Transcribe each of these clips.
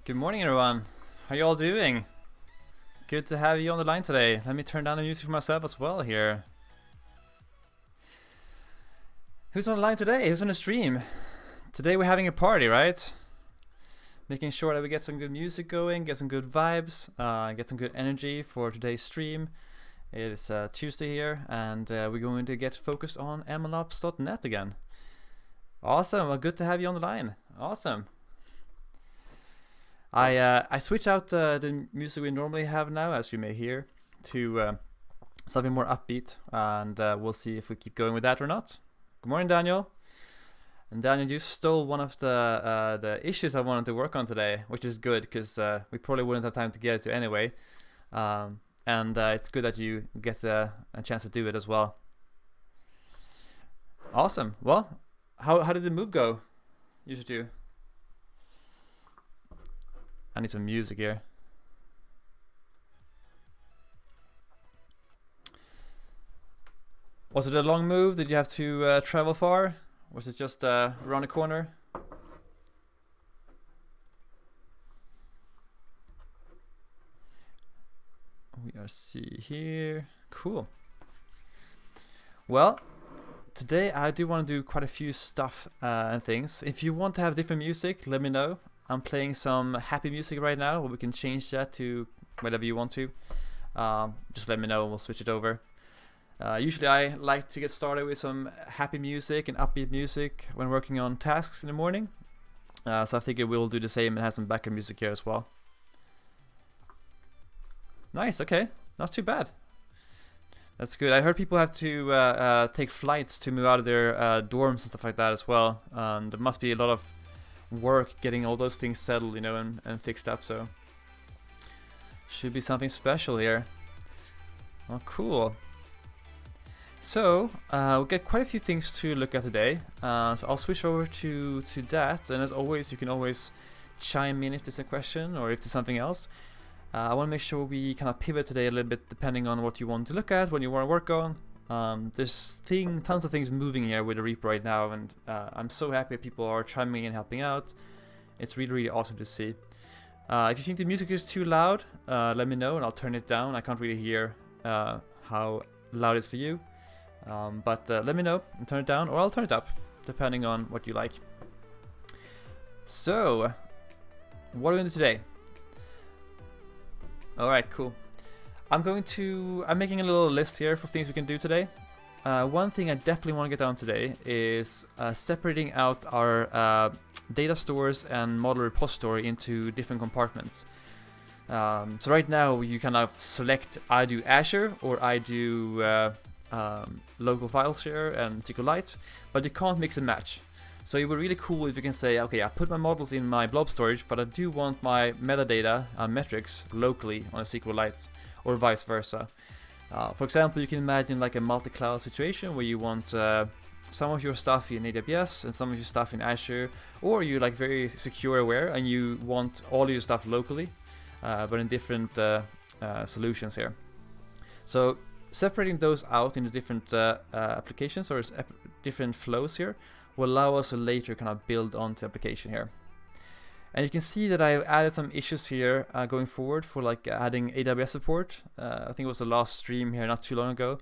Good morning, everyone. How you all doing? Good to have you on the line today. Let me turn down the music for myself as well here. Who's on the line today? Who's on the stream? Today we're having a party, right? Making sure that we get some good music going, get some good vibes, get some good energy for today's stream. It's Tuesday here, and we're going to get focused on MLOps.net again. Awesome. Well, good to have you on the line. Awesome. I switch out the music we normally have now, as you may hear, to something more upbeat, and we'll see if we keep going with that or not. Good morning, Daniel. And Daniel, you stole one of the issues I wanted to work on today, which is good because we probably wouldn't have time to get to anyway. And it's good that you get a chance to do it as well. Awesome. Well, how did the move go? You should do. I need some music here. Was it a long move? Did you have to travel far? Was it just around the corner? We are see here. Cool. Well, today I do want to do quite a few stuff and things. If you want to have different music, let me know. I'm playing some happy music right now, but we can change that to whatever you want to. Just let me know and we'll switch it over. Usually I like to get started with some happy music and upbeat music when working on tasks in the morning. So I figure we'll do the same and have some background music here as well. Nice, okay. Not too bad. That's good. I heard people have to take flights to move out of their dorms and stuff like that as well. There must be a lot of work getting all those things settled, and fixed up, so should be something special here. Oh, cool. So we'll get quite a few things to look at today, so I'll switch over to that, and as always you can always chime in if there's a question or if there's something else. I want to make sure we kind of pivot today a little bit depending on what you want to look at, what you want to work on. There's tons of things moving here with the Reaper right now, and I'm so happy people are chiming in, helping out. It's really, really awesome to see. If you think the music is too loud, let me know and I'll turn it down. I can't really hear how loud it's for you, but let me know and turn it down, or I'll turn it up, depending on what you like. So, what are we going to do today? Alright, cool. I'm making a little list here for things we can do today. One thing I definitely want to get down today is separating out our data stores and model repository into different compartments. So right now you kind of select I do Azure or I do local file share and SQLite, but you can't mix and match. So it would be really cool if you can say, okay, I put my models in my blob storage, but I do want my metadata and metrics locally on a SQLite, or vice versa. For example, you can imagine like a multi-cloud situation where you want some of your stuff in AWS and some of your stuff in Azure, or you're like very secure aware and you want all your stuff locally, but in different solutions here. So separating those out into different applications or different flows here will allow us to later kind of build onto the application here. And you can see that I've added some issues here going forward for like adding AWS support. I think it was the last stream here not too long ago.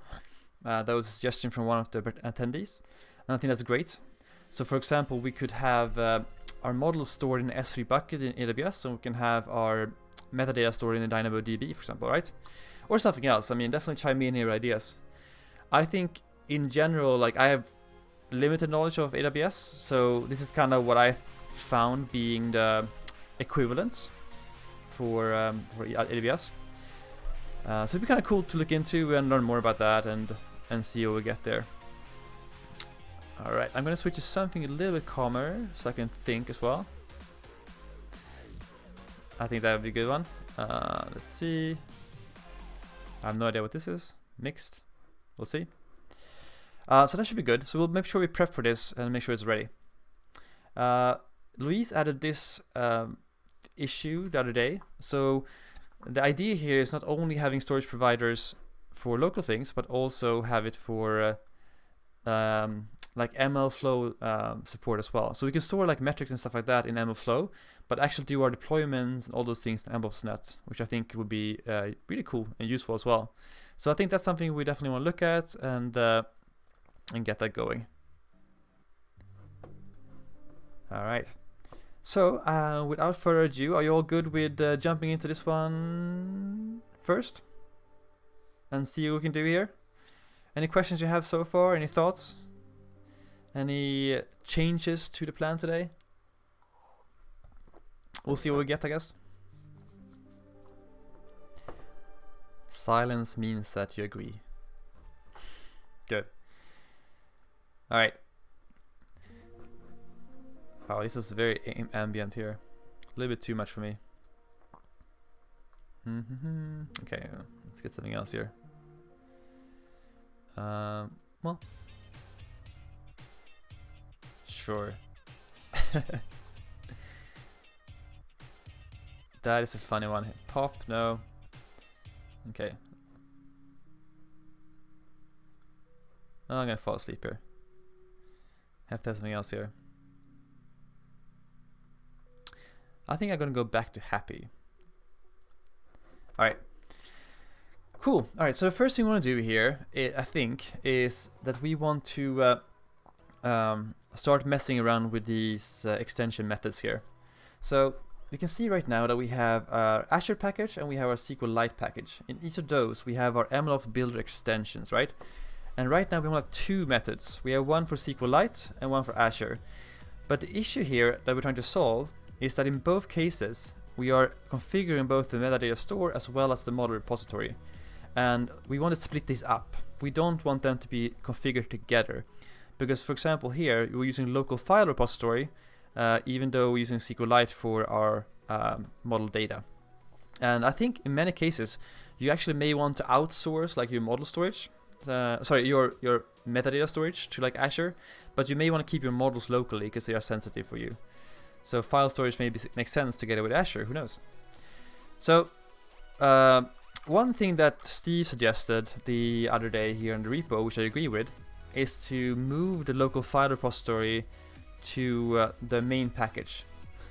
That was a suggestion from one of the attendees, and I think that's great. So for example, we could have our models stored in an S3 bucket in AWS, and we can have our metadata stored in a DynamoDB, for example, right? Or something else. I mean, definitely chime in here with ideas. I think in general, like I have limited knowledge of AWS, so this is kind of what I found being the equivalents for AWS. So it'd be kind of cool to look into and learn more about that and see how we get there. Alright, I'm going to switch to something a little bit calmer so I can think as well. I think that would be a good one. Let's see. I have no idea what this is. Mixed. We'll see. So that should be good. So we'll make sure we prep for this and make sure it's ready. Luis added this issue the other day. So the idea here is not only having storage providers for local things, but also have it for like MLflow support as well. So we can store like metrics and stuff like that in MLflow, but actually do our deployments and all those things in MLOps.net, which I think would be really cool and useful as well. So I think that's something we definitely want to look at and get that going. All right. So without further ado, are you all good with jumping into this one first and see what we can do here? Any questions you have so far? Any thoughts? Any changes to the plan today? We'll see what we get, I guess. Silence means that you agree. Good. All right. Wow, this is very ambient here. A little bit too much for me. Okay, let's get something else here. Well, sure. That is a funny one. Pop, no. Okay. Oh, I'm gonna fall asleep here. Have to have something else here. I think I'm gonna go back to happy. Alright. Cool. Alright, so the first thing we want to do here, I think, is that we want to start messing around with these extension methods here. So you can see right now that we have our Azure package and we have our SQLite package. In each of those, we have our MLOps builder extensions, right? And right now we want two methods. We have one for SQLite and one for Azure. But the issue here that we're trying to solve is that in both cases, we are configuring both the metadata store as well as the model repository. And we want to split these up. We don't want them to be configured together. Because for example here, we're using local file repository, even though we're using SQLite for our model data. And I think in many cases, you actually may want to outsource like your model storage, your metadata storage to like Azure, but you may want to keep your models locally because they are sensitive for you. So file storage maybe makes sense together with Azure, who knows? So one thing that Steve suggested the other day here in the repo, which I agree with, is to move the local file repository to the main package.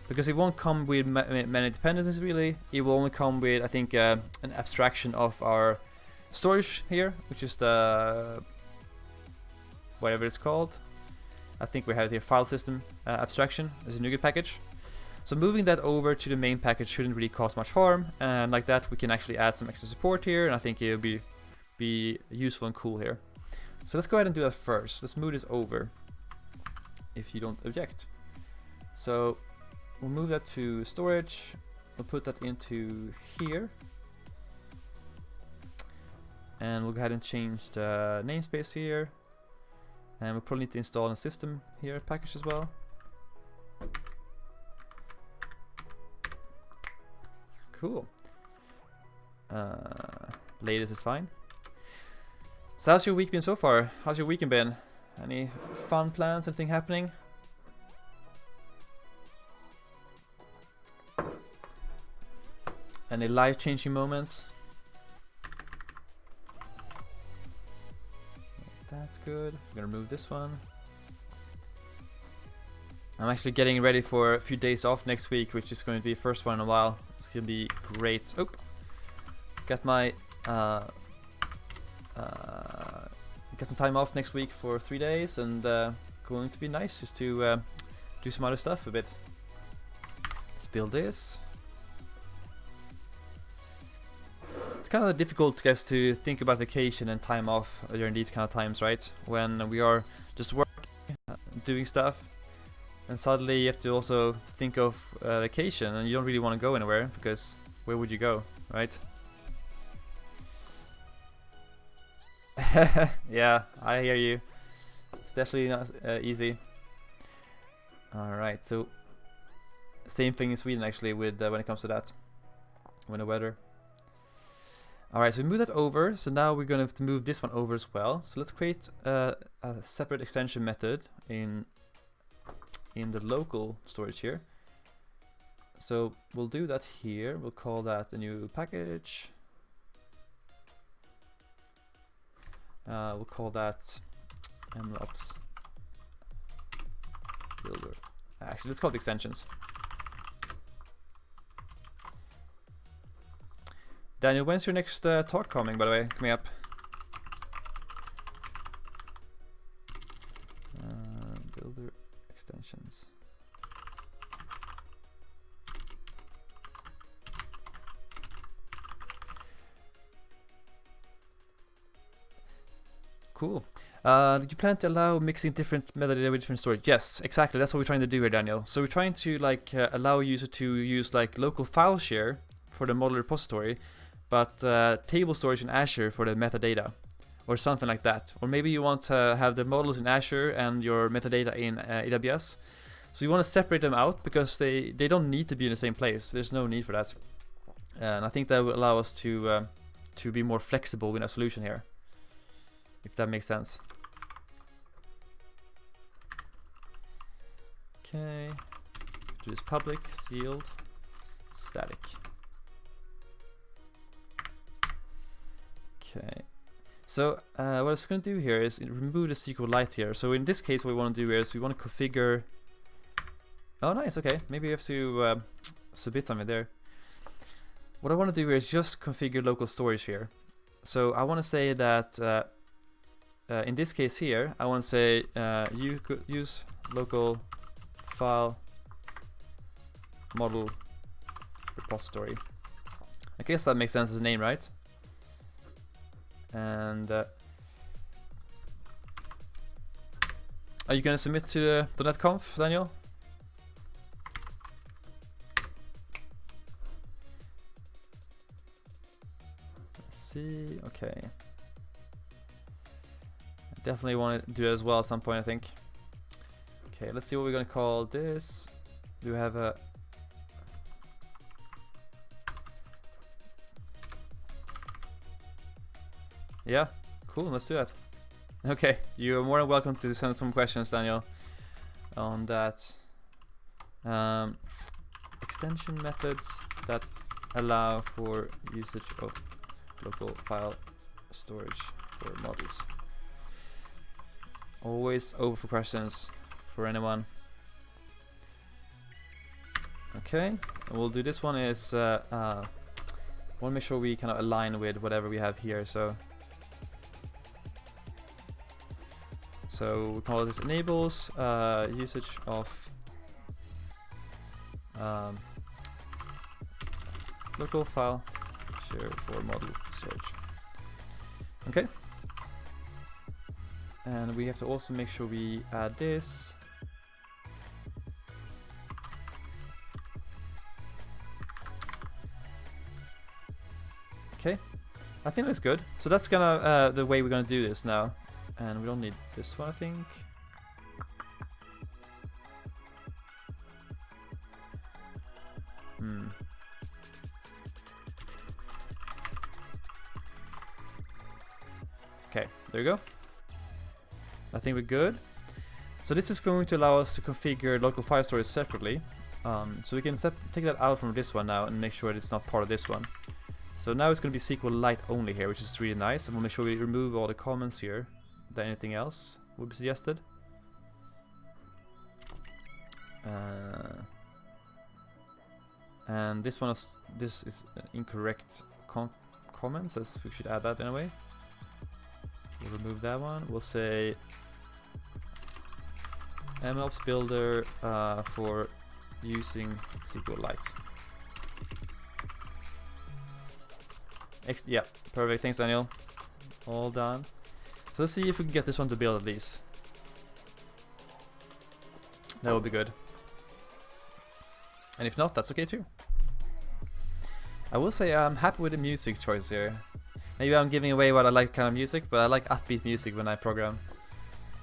Because it won't come with many dependencies really, it will only come with, I think, an abstraction of our storage here, which is the, whatever it's called. I think we have it here, file system abstraction as a NuGet package. So moving that over to the main package shouldn't really cause much harm, and like that we can actually add some extra support here, and I think it'll be useful and cool here. So let's go ahead and do that first. Let's move this over, if you don't object. So we'll move that to storage, we'll put that into here, and we'll go ahead and change the namespace here. And we'll probably need to install a system here package as well. Cool. Latest is fine. So how's your week been so far? How's your weekend been? Any fun plans? Anything happening? Any life-changing moments? That's good. I'm gonna remove this one. I'm actually getting ready for a few days off next week, which is going to be the first one in a while. It's gonna be great. Oh, got my got some time off next week for 3 days, and going to be nice just to do some other stuff a bit. Let's build this. It's kind of difficult, guys, to think about vacation and time off during these kind of times, right? When we are just working, doing stuff, and suddenly you have to also think of vacation, and you don't really want to go anywhere, because where would you go, right? Yeah, I hear you. It's definitely not easy. Alright, so same thing in Sweden actually with when it comes to that, when the weather. Alright, so we move that over, so now we're going to have to move this one over as well. So let's create a separate extension method in the local storage here. So we'll do that here, we'll call that a new package. We'll call that MLOps builder. Actually, let's call it extensions. Daniel, when's your next talk coming, by the way? Coming up. Builder extensions. Cool. Did you plan to allow mixing different metadata with different storage? Yes, exactly. That's what we're trying to do here, Daniel. So we're trying to like allow a user to use like local file share for the model repository, but table storage in Azure for the metadata, or something like that. Or maybe you want to have the models in Azure and your metadata in AWS. So you want to separate them out because they don't need to be in the same place. There's no need for that. And I think that will allow us to be more flexible in our solution here, if that makes sense. Okay, do this public, sealed, static. Okay, so what it's going to do here is remove the SQLite here. So in this case, what we want to do here is we want to configure. Oh, nice. Okay, maybe we have to submit something there. What I want to do here is just configure local storage here. So I want to say that in this case here, I want to say you could use local file model repository. I guess that makes sense as a name, right? And are you going to submit to the .NET-Conf, Daniel? Let's see. Okay. Definitely want to do it as well at some point, I think. Okay, let's see what we're going to call this. Do we have a... Yeah, cool, let's do that. Okay, you're more than welcome to send some questions, Daniel, on that. Extension methods that allow for usage of local file storage for models. Always open for questions for anyone. Okay, and we'll do this one is want to make sure we kind of align with whatever we have here. So we call this enables usage of local file share for model storage. Okay. And we have to also make sure we add this. Okay, I think that's good. So that's gonna the way we're gonna do this now. And we don't need this one, I think. Okay, there you go. I think we're good. So this is going to allow us to configure local file storage separately. So we can take that out from this one now and make sure it's not part of this one. So now it's going to be SQLite only here, which is really nice. And we'll make sure we remove all the comments here. That anything else would be suggested. And this one is incorrect comments, as we should add that anyway. We'll remove that one. We'll say MLOps builder for using SQLite. Yeah, perfect. Thanks, Daniel. All done. So let's see if we can get this one to build at least. That would be good. And if not, that's okay too. I will say I'm happy with the music choice here. Maybe I'm giving away what I like kind of music, but I like upbeat music when I program.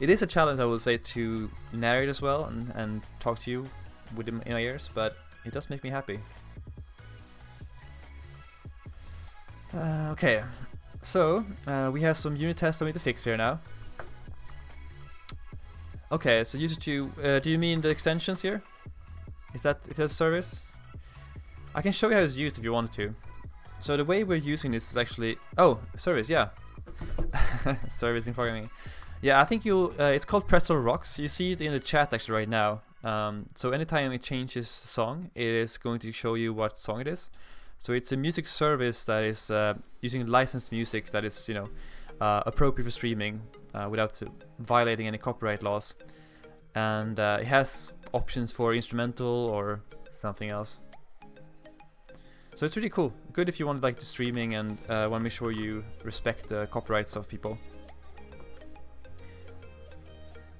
It is a challenge, I will say, to narrate as well and talk to you with in my ears, but it does make me happy. Okay, so we have some unit tests I need to fix here now. Okay, so user 2, do you mean the extensions here? Is that if there's service? I can show you how it's used if you wanted to. So the way we're using this is actually... Oh, service, yeah. Service in programming. Yeah, I think you'll. It's called Pretzel Rocks. You see it in the chat actually right now. So anytime it changes the song, it is going to show you what song it is. So it's a music service that is using licensed music that is, appropriate for streaming without violating any copyright laws. And it has options for instrumental or something else. So it's really cool. Good if you want like to streaming and want to make sure you respect the copyrights of people.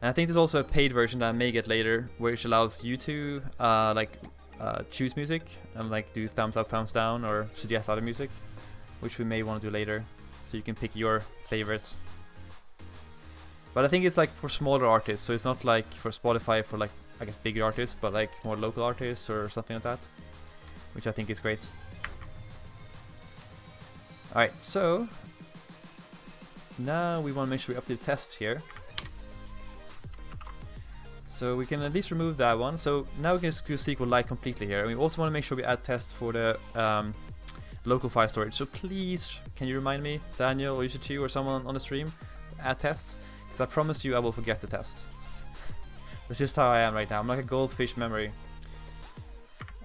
And I think there's also a paid version that I may get later, which allows you to choose music and like do thumbs up, thumbs down, or suggest other music, which we may want to do later, so you can pick your favorites. But I think it's like for smaller artists, so it's not like for Spotify for like I guess bigger artists, but like more local artists or something like that, which I think is great. Alright, so now we want to make sure we update tests here. So we can at least remove that one. So now we can just do SQLite completely here. And we also want to make sure we add tests for the local file storage. So please, can you remind me, Daniel or Yushichu or someone on the stream, add tests? Because I promise you I will forget the tests. That's just how I am right now. I'm like a goldfish memory.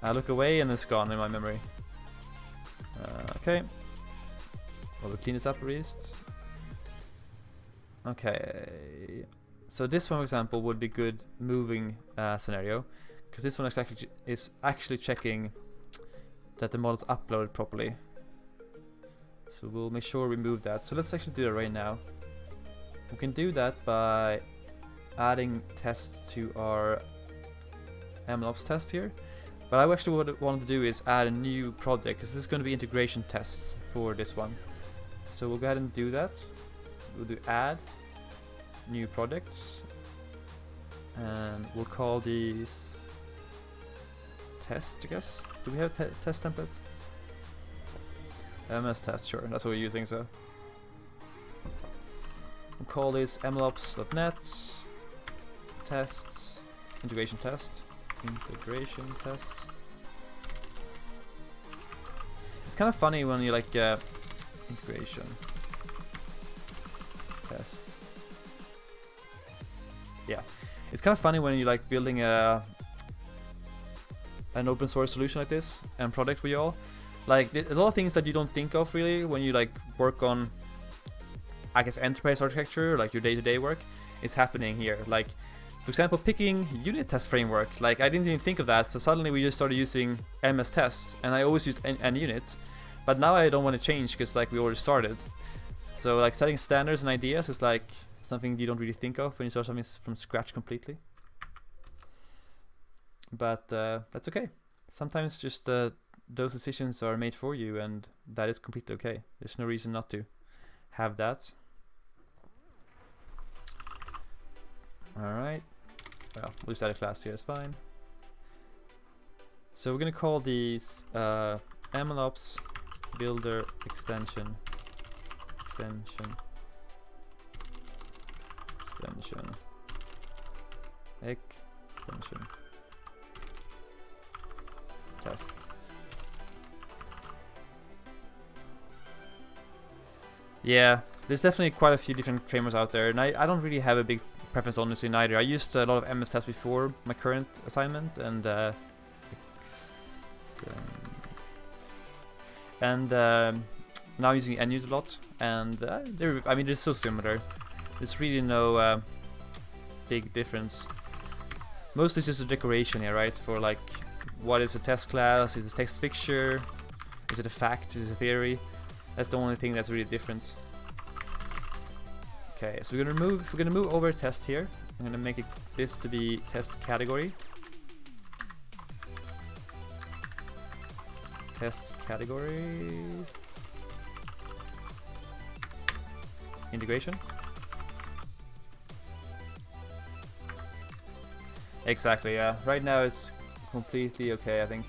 I look away and it's gone in my memory. Okay. Well, we'll clean this up at least. Okay. So this one, for example, would be good moving scenario, because this one is actually checking that the model's uploaded properly. So we'll make sure we move that. So let's actually do that right now. We can do that by adding tests to our MLOps test here. But I actually what I want to do is add a new project, because this is going to be integration tests for this one. So we'll go ahead and do that. We'll do add new projects, and we'll call these test, I guess. Do we have a test template? MS test, sure, that's what we're using. So we'll call this mlops.net tests, integration test. It's kind of funny when you like integration test. Yeah, it's kind of funny when you like building an open source solution like this and product with y'all. Like a lot of things that you don't think of really when you like work on, I guess, enterprise architecture, like your day-to-day work, is happening here. Like, for example, picking unit test framework. Like I didn't even think of that, so suddenly we just started using MS tests, and I always used an unit, but now I don't want to change because like we already started. So like setting standards and ideas is like something you don't really think of when you start something from scratch completely. But that's okay. Sometimes just those decisions are made for you, and that is completely okay. There's no reason not to have that. Alright. Well, we'll just add a class here, it's fine. So we're gonna call these MLOps builder extension tests. Yeah, there's definitely quite a few different frameworks out there, and I don't really have a big preference honestly neither. I used a lot of MS tests before my current assignment, and now I'm using NUs a lot, and they're so similar. There's really no big difference. Mostly it's just a decoration here, right? For like, what is a test class? Is it a text fixture? Is it a fact? Is it a theory? That's the only thing that's really different. Okay, so we're gonna move over test here. I'm gonna make this to be test category. Test category. Integration. Exactly, yeah. Right now it's completely okay, I think.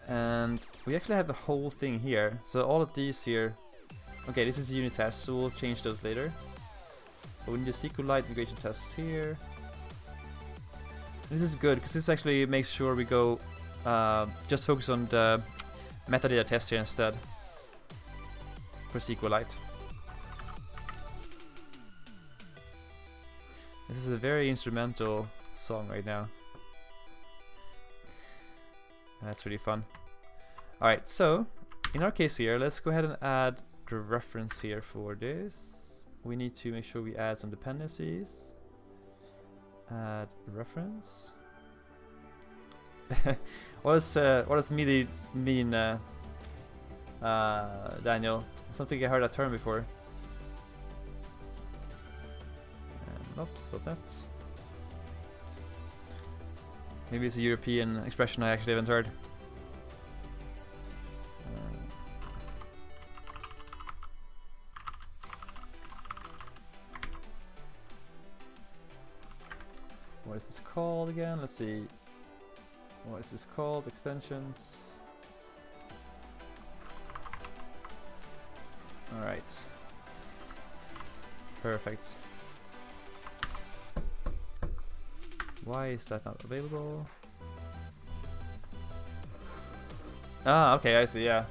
And we actually have the whole thing here. So all of these here. Okay, this is unit tests, so we'll change those later. But we need a SQLite integration tests here. This is good because this actually makes sure we go just focus on the metadata test here instead for SQLite. This is a very instrumental song right now. That's really fun. Alright, so in our case here, let's go ahead and add the reference here for this. We need to make sure we add some dependencies. Add reference. What does MIDI mean, Daniel? I don't think I heard that term before. MLOps.net. Maybe it's a European expression I actually haven't heard. What is this called again? Let's see. What is this called? Extensions. Alright. Perfect. Why is that not available? Ah, okay, I see, yeah.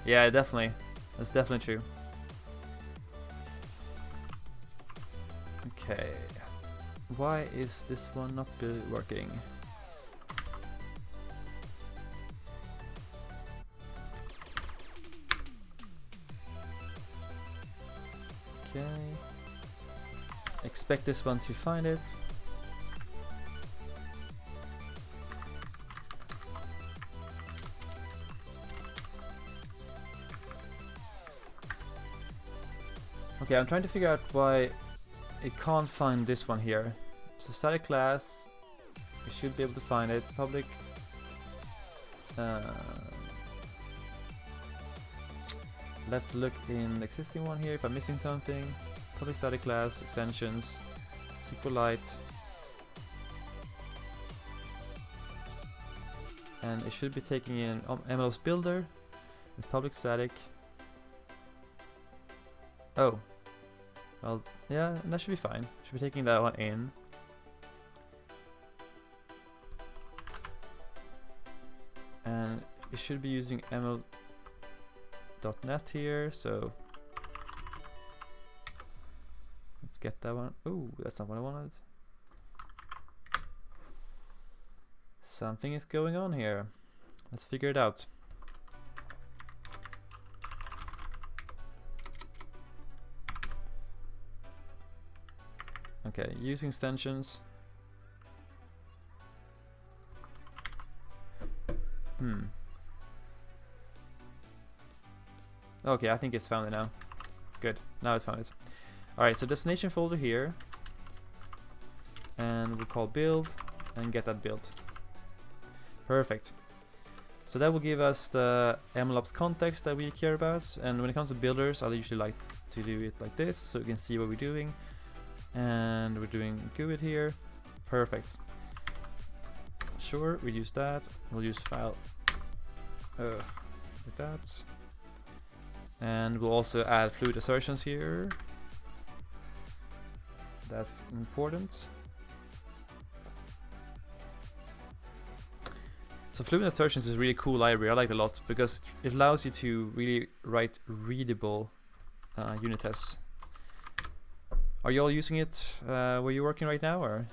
Yeah, definitely. That's definitely true. Okay. Why is this one not working? Okay. Expect this one to find it. Okay, I'm trying to figure out why it can't find this one here. So static class, we should be able to find it. Public. Let's look in the existing one here if I'm missing something. Public static class, extensions, SQLite. And it should be taking in MLOps builder. It's public static. Oh. Well, yeah, that should be fine. Should be taking that one in. And it should be using ML.net here, so let's get that one. Oh, that's not what I wanted. Something is going on here. Let's figure it out. Okay, using extensions. Okay, I think it's found it now. Good, now it found it. Alright, so destination folder here. And we'll call build and get that built. Perfect. So that will give us the MLOps context that we care about. And when it comes to builders, I usually like to do it like this so we can see what we're doing. And we're doing GUID here. Perfect. Sure, we use that. We'll use file like that. And we'll also add fluid assertions here. That's important. So fluid assertions is a really cool library. I like it a lot because it allows you to really write readable unit tests. Are you all using it where you're working right now, or?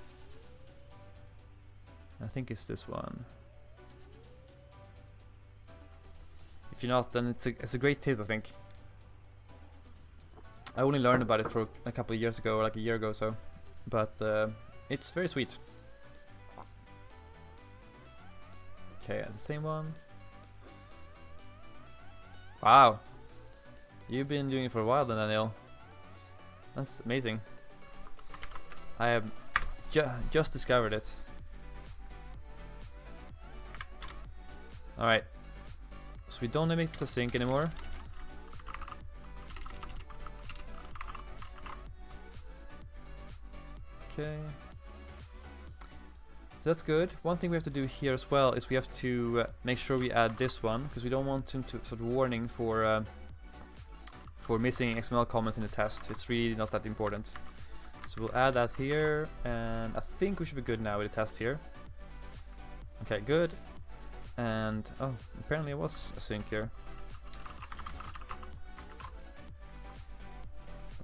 I think it's this one. If you're not, then it's a great tip, I think. I only learned about it for a couple of years ago, or like a year ago or so, but it's very sweet. Okay, the same one. Wow, you've been doing it for a while then, Daniel. That's amazing. I have just discovered it. Alright. So we don't limit the sync anymore. Okay. So that's good. One thing we have to do here as well is we have to make sure we add this one, because we don't want him to sort of warning for missing XML comments in the test. It's really not that important. So we'll add that here, and I think we should be good now with the test here. Okay, good. And oh, apparently it was a sync here.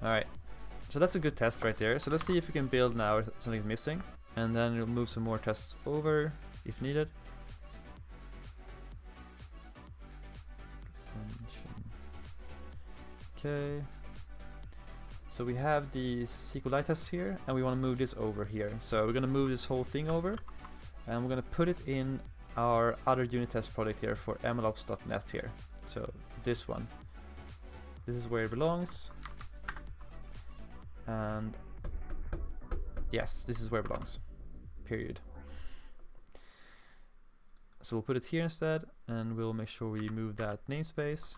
Alright, So that's a good test right there. So let's see if we can build now if something's missing. And then we'll move some more tests over if needed. Extension. Okay. So we have the SQLite tests here, and we want to move this over here. So we're going to move this whole thing over, and we're going to put it in our other unit test project here for MLOps.net here. So this one. This is where it belongs. And yes, this is where it belongs. Period. So we'll put it here instead, and we'll make sure we move that namespace.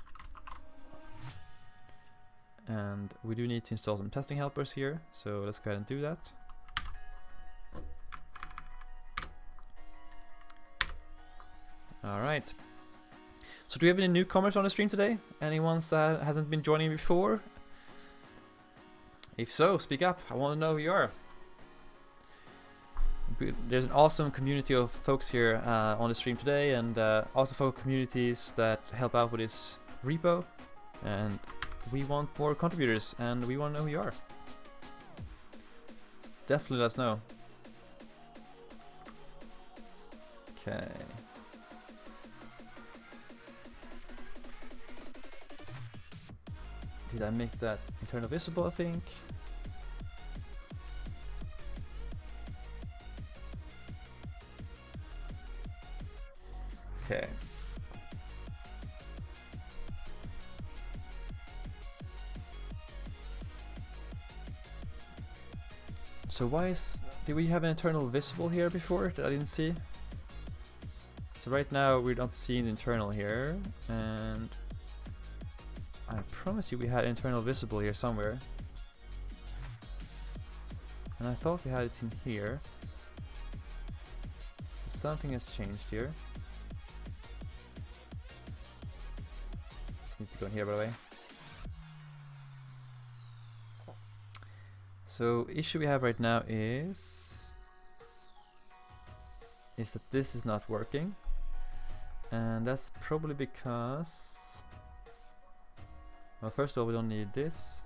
And we do need to install some testing helpers here, so let's go ahead and do that. Alright. So do we have any newcomers on the stream today? Anyone that hasn't been joining before? If so, speak up. I want to know who you are. There's an awesome community of folks here on the stream today, and also folk communities that help out with this repo. And we want more contributors, and we want to know who you are. Definitely let us know. Okay. Did I make that internal visible, I think? Okay. So did we have an internal visible here before that I didn't see? So right now we're not seeing internal here, and I promise you we had internal visible here somewhere. And I thought we had it in here. So something has changed here. Just need to go in here, by the way. So issue we have right now is that this is not working, and that's probably because, well, first of all, we don't need this.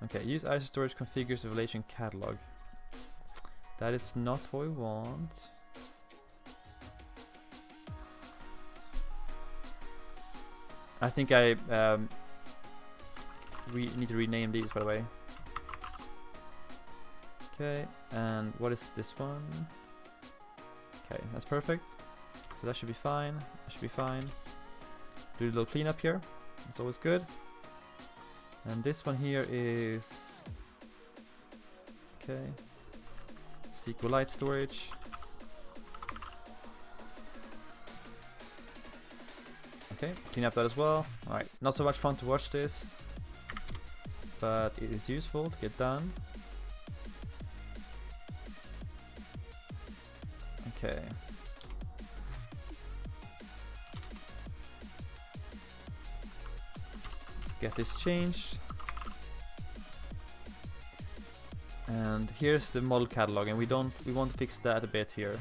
Okay, use ISO storage configures the relation catalog. That is not what we want. I think we need to rename these, by the way. Okay, and what is this one? Okay, that's perfect. So that should be fine. That should be fine. Do a little cleanup here. It's always good. And this one here is okay. SQLite storage. Okay, clean up that as well. Alright, not so much fun to watch this, but it is useful to get done. Okay. Let's get this changed. And here's the model catalog, and we want to fix that a bit here.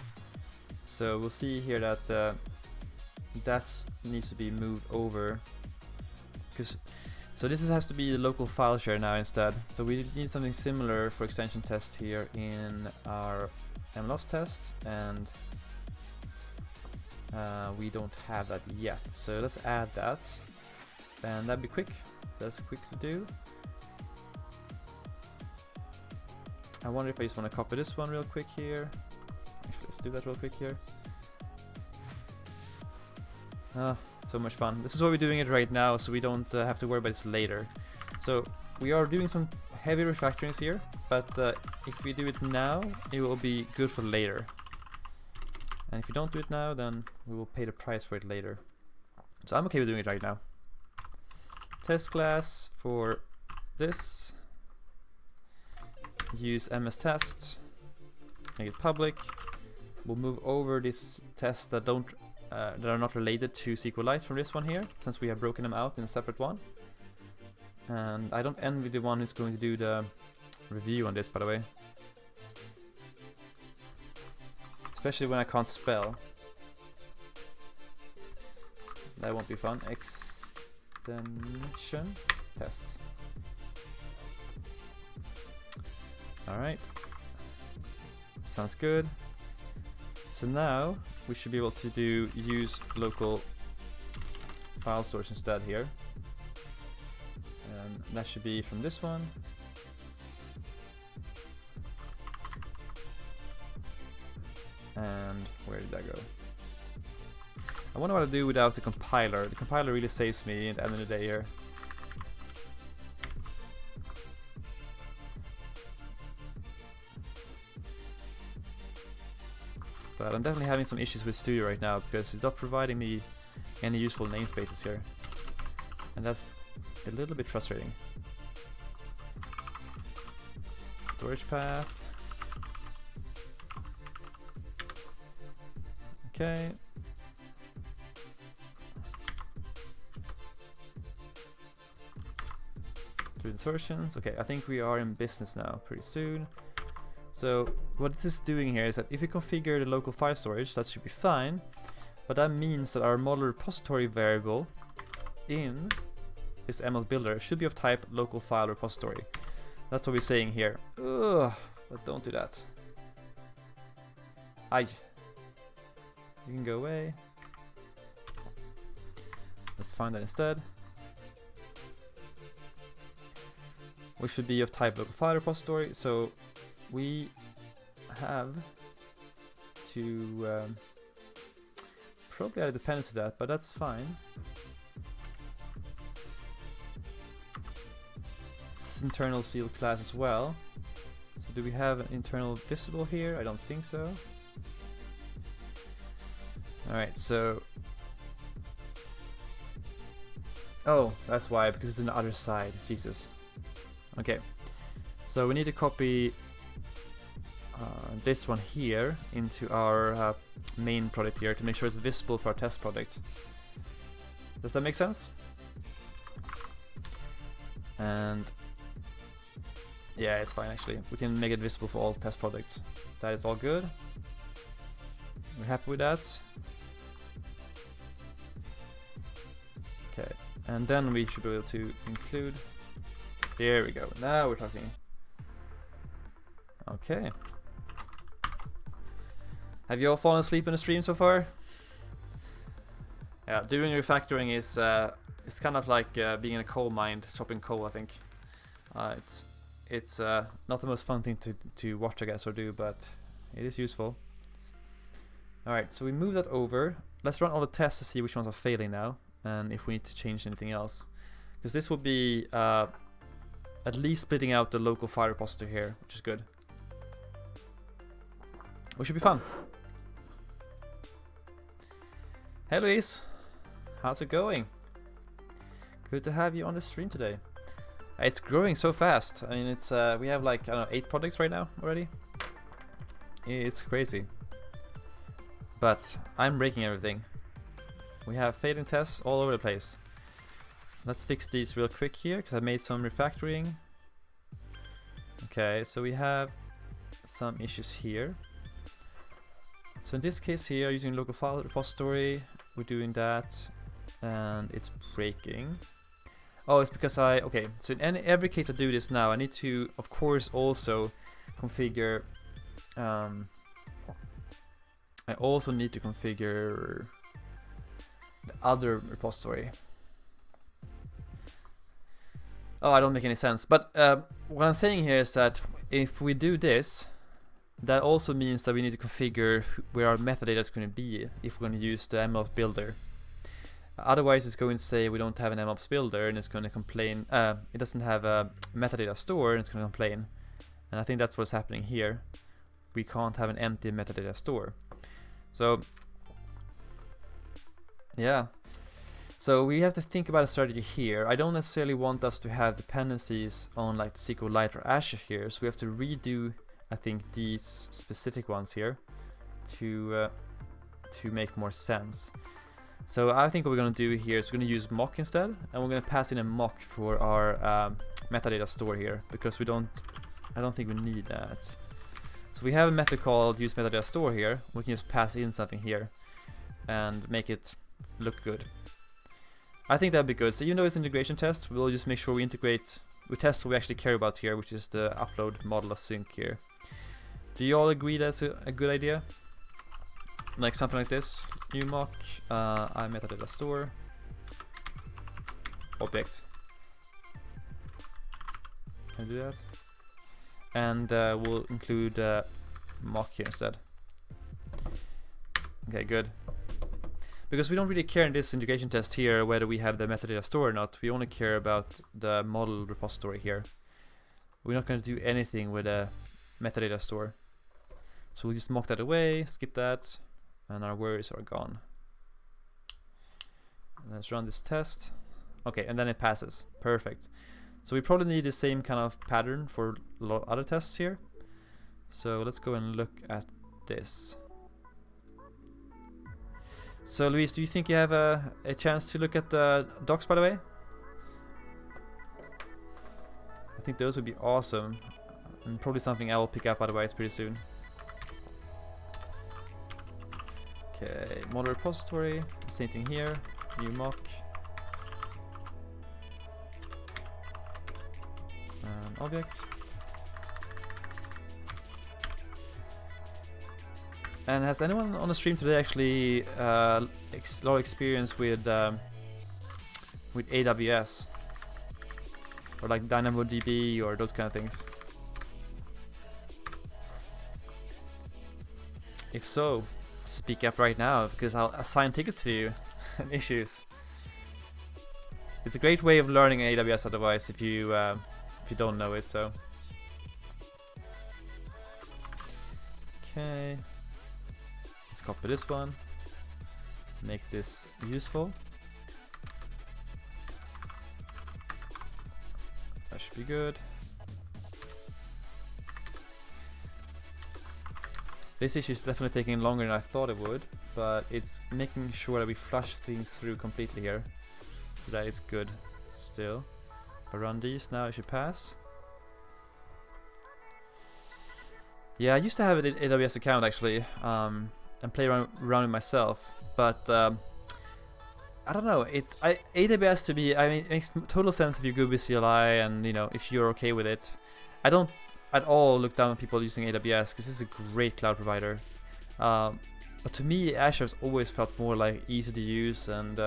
So we'll see here that that needs to be moved over, so this has to be the local file share now instead. So we need something similar for extension test here in our MLOps test, and we don't have that yet. So let's add that, and that'd be quick. That's quick to do. I wonder if I just want to copy this one real quick here. Actually, let's do that real quick here. So much fun. This is why we're doing it right now, so we don't have to worry about this later. So we are doing some heavy refactorings here, but if we do it now, it will be good for later. And if we don't do it now, then we will pay the price for it later. So I'm okay with doing it right now. Test class for this. Use MS test. Make it public. We'll move over these tests that are not related to SQLite from this one here, since we have broken them out in a separate one. And I don't envy the one who's going to do the review on this, by the way. Especially when I can't spell. That won't be fun. extension tests. Alright, sounds good. So now we should be able to do use local file storage instead here. And that should be from this one. And where did that go? I wonder what I do without the compiler. The compiler really saves me at the end of the day here. But I'm definitely having some issues with Studio right now because it's not providing me any useful namespaces here. And that's a little bit frustrating. Storage path. Okay. Do insertions. Okay, I think we are in business now pretty soon. So what this is doing here is that if you configure the local file storage, that should be fine. But that means that our model repository variable in this ML builder should be of type local file repository. That's what we're saying here. Ugh, but don't do that. Aye. You can go away. Let's find that instead. We should be of type local file repository, so we have to probably add a dependency to that, but that's fine. It's internal field class as well. So do we have an internal visible here? I don't think so. Alright, so oh, that's why, because it's on the other side. Jesus. Okay, so we need to copy this one here into our main project here to make sure it's visible for our test project. Does that make sense? And yeah, it's fine actually. We can make it visible for all test projects. That is all good. We're happy with that. Okay, and then we should be able to include. There we go. Now we're talking. Okay. Have you all fallen asleep in the stream so far? Yeah, doing refactoring is it's kind of like being in a coal mine, chopping coal. I think it's not the most fun thing to watch, I guess, or do, but it is useful. All right, so we move that over. Let's run all the tests to see which ones are failing now, and if we need to change anything else, because this will be at least splitting out the local file repository here, which is good. Which should be fun. Hey Louise, how's it going? Good to have you on the stream today. It's growing so fast. I mean, it's we have like, I don't know, 8 projects right now already. It's crazy. But I'm breaking everything. We have failing tests all over the place. Let's fix these real quick here, because I made some refactoring. Okay, so we have some issues here. So in this case here, using local file repository, we're doing that, and it's breaking. Oh, it's because okay, so in every case I do this now, I need to, of course, also configure, I also need to configure the other repository. Oh, I don't make any sense. But what I'm saying here is that if we do this, that also means that we need to configure where our metadata is going to be if we're going to use the MLOps builder. Otherwise, it's going to say we don't have an MLOps builder, and it's going to complain. It doesn't have a metadata store, and it's going to complain. And I think that's what's happening here. We can't have an empty metadata store. So yeah. So we have to think about a strategy here. I don't necessarily want us to have dependencies on like SQLite or Azure here, so we have to redo, I think, these specific ones here to make more sense. So I think what we're going to do here is we're going to use mock instead, and we're going to pass in a mock for our metadata store here, because I don't think we need that. So we have a method called use metadata store here. We can just pass in something here and make it look good. I think that'd be good. So even though it's integration test, we'll just make sure we test what we actually care about here, which is the upload model async here. Do you all agree that's a good idea? Like something like this. New mock, I metadata store, object. Can I do that? And we'll include mock here instead. Okay, good. Because we don't really care in this integration test here whether we have the metadata store or not. We only care about the model repository here. We're not going to do anything with a metadata store. So we'll just mock that away, skip that, and our worries are gone. Let's run this test. Okay, and then it passes. Perfect. So we probably need the same kind of pattern for a lot of other tests here. So let's go and look at this. So Luis, do you think you have a chance to look at the docs, by the way? I think those would be awesome. And probably something I will pick up otherwise pretty soon. Okay, model repository, same thing here, new mock. Object. And has anyone on the stream today actually a lot of experience with AWS or like DynamoDB or those kind of things? If so, speak up right now because I'll assign tickets to you and issues. It's a great way of learning AWS otherwise if you don't know it. So okay. Let's copy this one, make this useful. That should be good. This issue is definitely taking longer than I thought it would, but it's making sure that we flush things through completely here. So that is good still. If I run these now, it should pass. Yeah, I used to have an AWS account actually. And play around with myself, but I don't know. AWS to me. I mean, it makes total sense if you go with CLI and if you're okay with it. I don't at all look down on people using AWS because it's a great cloud provider. But to me, Azure's always felt more like easy to use, and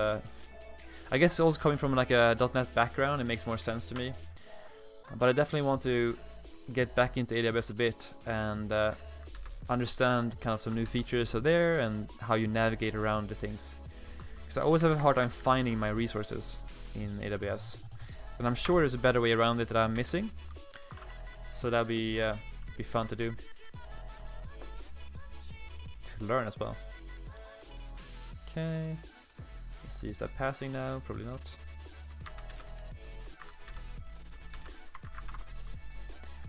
I guess also coming from like a .NET background, it makes more sense to me. But I definitely want to get back into AWS a bit and understand kind of some new features are there and how you navigate around the things. Because I always have a hard time finding my resources in AWS, and I'm sure there's a better way around it that I'm missing. So that'll be fun to do, to learn as well. Okay, let's see, is that passing now? Probably not.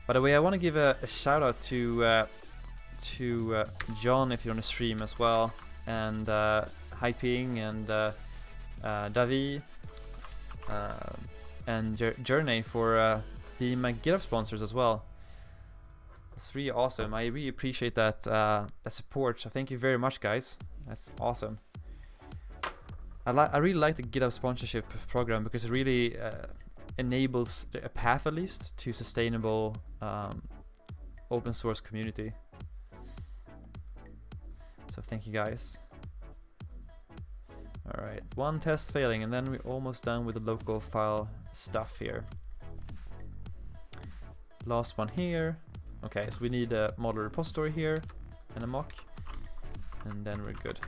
By the way, I want to give a shout out to John if you're on the stream as well, and Hyping and Davi and Journey for being my GitHub sponsors as well. It's really awesome. I really appreciate that support. So thank you very much, guys. That's awesome. I really like the GitHub sponsorship program because it really enables a path at least to sustainable open source community. So thank you guys. Alright, one test failing and then we're almost done with the local file stuff here. Last one here. Okay, so we need a model repository here and a mock, and then we're good.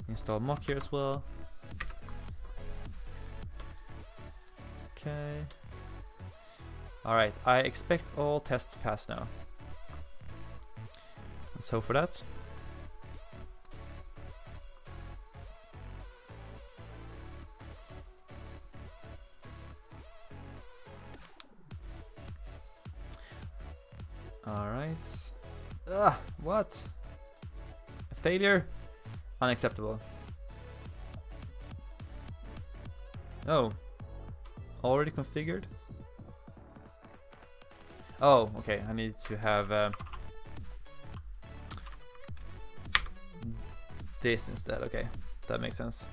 Install mock here as well. Okay. Alright, I expect all tests to pass now. Let's hope for that. Alright. Ugh, what? A failure? Unacceptable. Oh. Already configured? Oh, okay. I need to have this instead. Okay. That makes sense.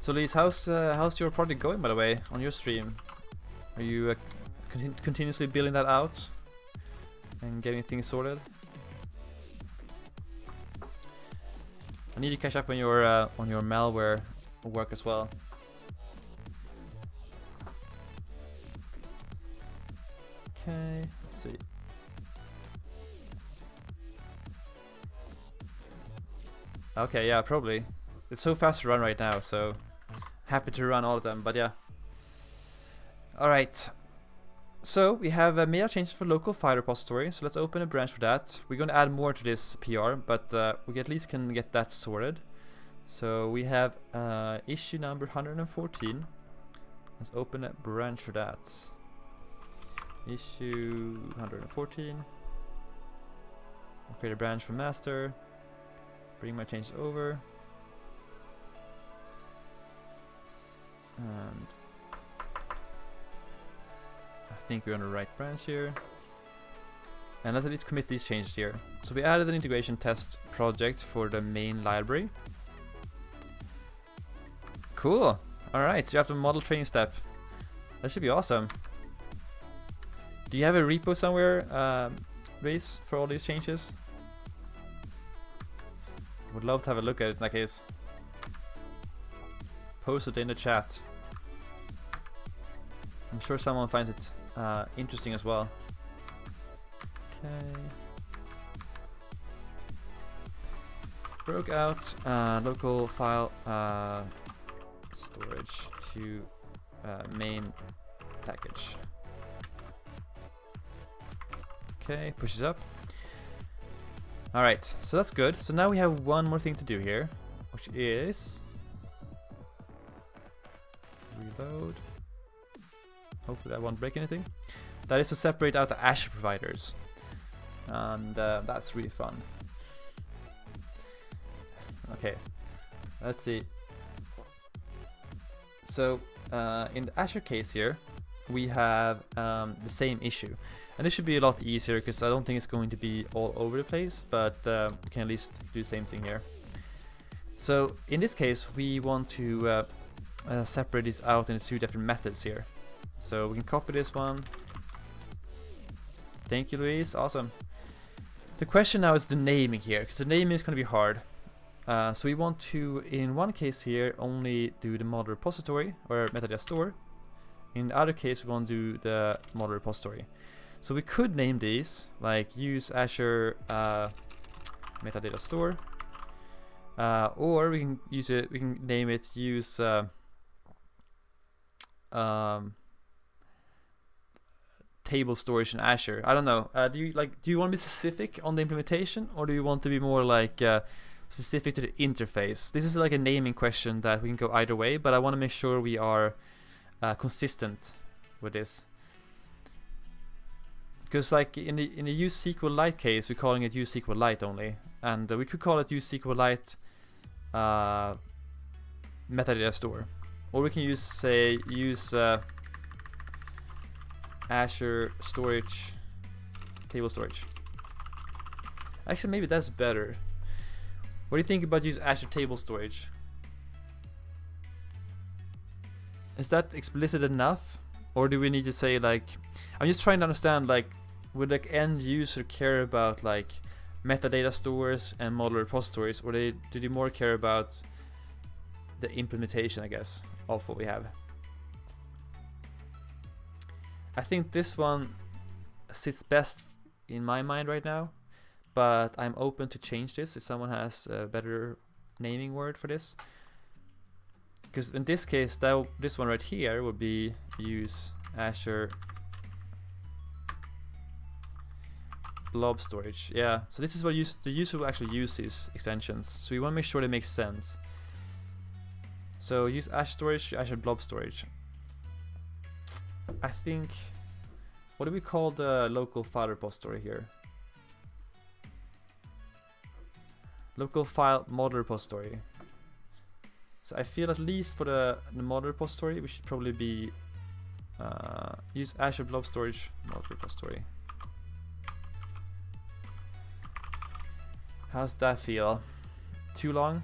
So Lise, how's your project going, by the way, on your stream? Are you continuously building that out and getting things sorted? I need to catch up on your malware work as well. Okay, let's see. Okay, yeah, probably. It's so fast to run right now, so happy to run all of them, but yeah. Alright, so we have made our changes for local file repository, so let's open a branch for that. We're going to add more to this PR, but we at least can get that sorted. So we have issue number 114. Let's open a branch for that. Issue 114. I'll create a branch for master. Bring my changes over. And I think we're on the right branch here. And let's at least commit these changes here. So we added an integration test project for the main library. Cool. Alright, so you have the model training step. That should be awesome. Do you have a repo somewhere, Reese, for all these changes? Would love to have a look at it in that case. Post it in the chat. I'm sure someone finds it interesting as well. Okay. Broke out local file storage to main package. Okay, pushes up. Alright, so that's good. So now we have one more thing to do here, which is reload. Hopefully that won't break anything. That is to separate out the Azure providers. And that's really fun. Okay, let's see. So in the Azure case here, we have the same issue. And this should be a lot easier because I don't think it's going to be all over the place, but we can at least do the same thing here. So in this case, we want to separate this out into two different methods here. So we can copy this one. Thank you, Louise. Awesome. The question now is the naming here, because the naming is going to be hard. So we want to, in one case here, only do the model repository or metadata store. In the other case, we want to do the model repository. So we could name these like use Azure metadata store, or we can use it. We can name it use table storage in Azure. I don't know. Do you want to be specific on the implementation, or do you want to be more like specific to the interface? This is like a naming question that we can go either way, but I want to make sure we are consistent with this. Because like in the use SQLite case, we're calling it use SQLite only, and we could call it use SQLite metadata store, or we can use Azure storage table storage. Actually, maybe that's better. What do you think about use Azure table storage? Is that explicit enough? Or do we need to say like, I'm just trying to understand like, would like end user care about like metadata stores and model repositories, or do they more care about the implementation, I guess, of what we have? I think this one sits best in my mind right now, but I'm open to change this if someone has a better naming word for this. Because in this case, this one right here would be use Azure blob storage. Yeah, so this is what the user will actually use these extensions. So we want to make sure they make sense. So use Azure storage, Azure blob storage. I think, what do we call the local file repository here? Local file model repository. So I feel at least for the model repository, we should probably be use Azure blob storage model repository. How's that feel? too long.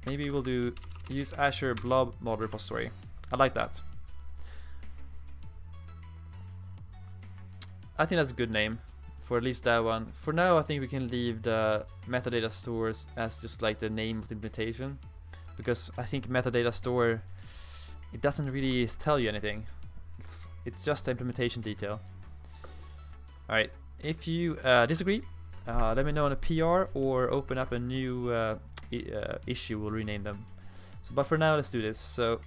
Maybe we'll use Azure Blob Model Repository. I like that. I think that's a good name for at least that one. For now, I think we can leave the metadata stores as just like the name of the implementation, because I think metadata store, it doesn't really tell you anything. It's just the implementation detail. All right, if you disagree, let me know in a PR or open up a new issue. We'll rename them. So, but for now, let's do this. So,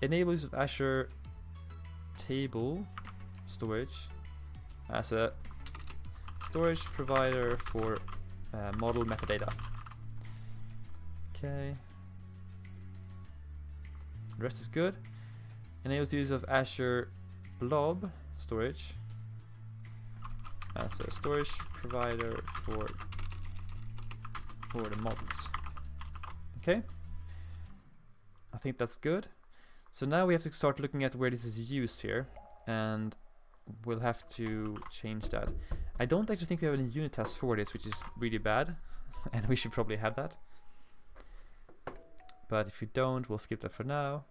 enable use of Azure Table Storage as a storage provider for model metadata. Okay. The rest is good. Enables use of Azure Blob Storage as a storage provider for the models. Okay. I think that's good. So now we have to start looking at where this is used here, and we'll have to change that. I don't actually think we have any unit tests for this, which is really bad, and we should probably have that. But if we don't, we'll skip that for now.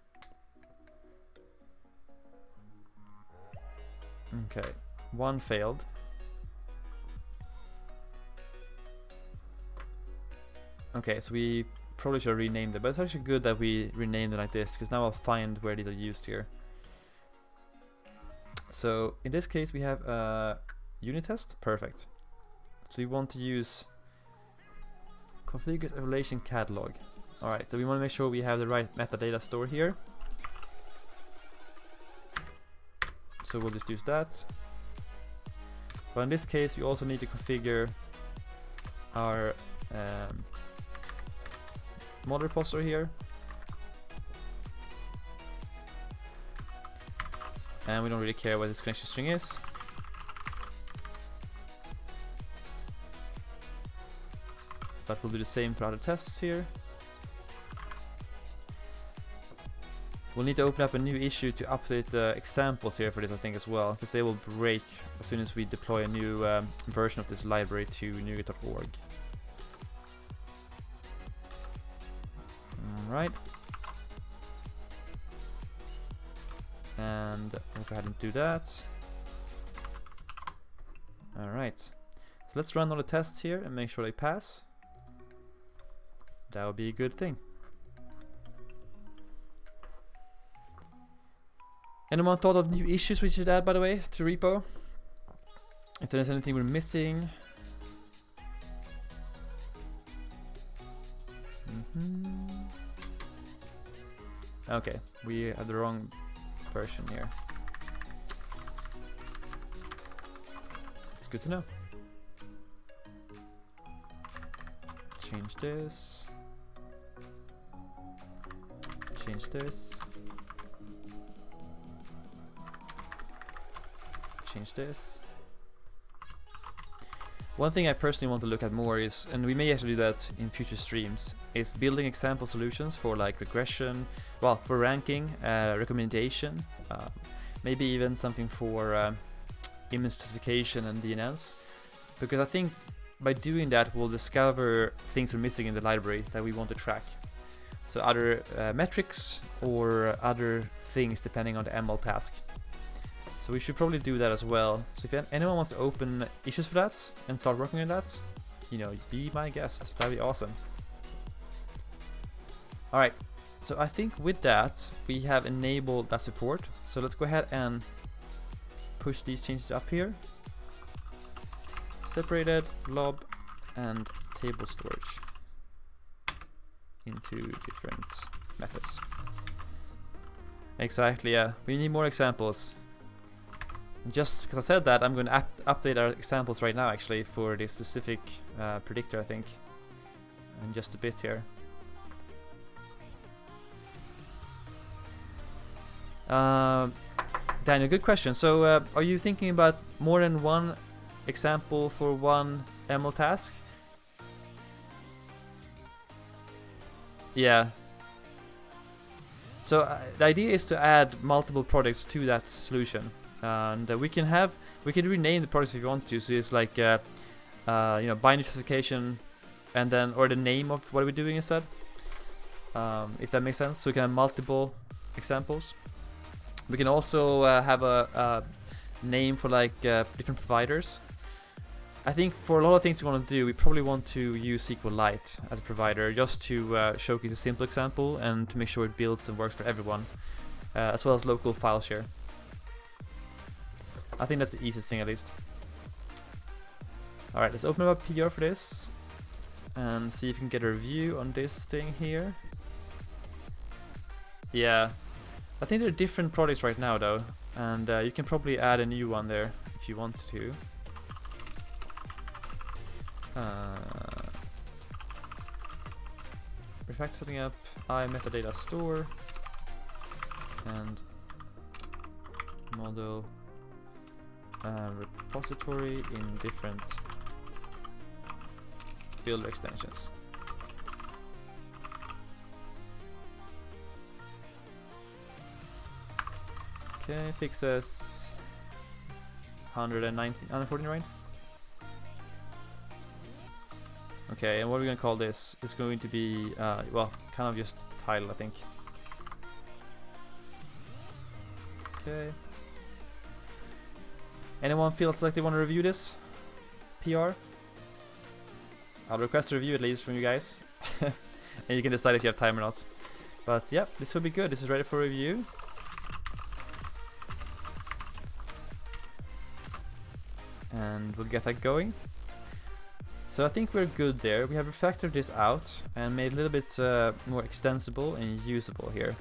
Okay, one failed. Okay, so we probably should have renamed it, but it's actually good that we renamed it like this, because now I'll find where these are used here. So in this case we have a unit test. Perfect. So we want to use configure evaluation catalog. Alright, so we want to make sure we have the right metadata store here. So we'll just use that. But in this case we also need to configure our model repository here. And we don't really care what this connection string is. But we'll do the same for other tests here. We'll need to open up a new issue to update the examples here for this, I think, as well, because they will break as soon as we deploy a new version of this library to NuGet.org. Alright. And we'll go ahead and do that. Alright. So let's run all the tests here and make sure they pass. That would be a good thing. Anyone thought of new issues we should add, by the way, to repo? If there's anything we're missing. Okay, we have the wrong version here. It's good to know. Change this. Change this. Change this. One thing I personally want to look at more is, and we may actually do that in future streams, is building example solutions for like regression, well, for ranking, recommendation, maybe even something for image classification and DNNs. Because I think by doing that we'll discover things we're missing in the library that we want to track. So other metrics or other things depending on the ML task. So we should probably do that as well. So if anyone wants to open issues for that and start working on that, you know, be my guest. That'd be awesome. Alright, so I think with that we have enabled that support. So let's go ahead and push these changes up here. Separated, blob, and table storage into different methods. Exactly, yeah. We need more examples. Just because I said that, I'm going to update our examples right now, actually, for the specific predictor, I think, in just a bit here. Daniel, good question. So, are you thinking about more than one example for one ML task? Yeah. So the idea is to add multiple products to that solution. And we can rename the products if you want to. So it's like binary specification, and then or the name of what we're doing instead. If that makes sense. So we can have multiple examples. We can also have a name for like different providers. I think for a lot of things we want to do, we probably want to use SQLite as a provider just to showcase a simple example and to make sure it builds and works for everyone, as well as local file share. I think that's the easiest thing at least. Alright, let's open up a PR for this and see if we can get a review on this thing here. Yeah, I think there are different projects right now though, and you can probably add a new one there if you want to. Refactor setting up metadata store and model repository in different builder extensions. Okay, fixes 114, right? Okay, and what are we gonna call this? It's going to be, well, kind of just title, I think. Okay. Anyone feels like they want to review this PR? I'll request a review at least from you guys. And you can decide if you have time or not. But yeah, this will be good. This is ready for review. And we'll get that going. So I think we're good there. We have refactored this out and made a little bit more extensible and usable here.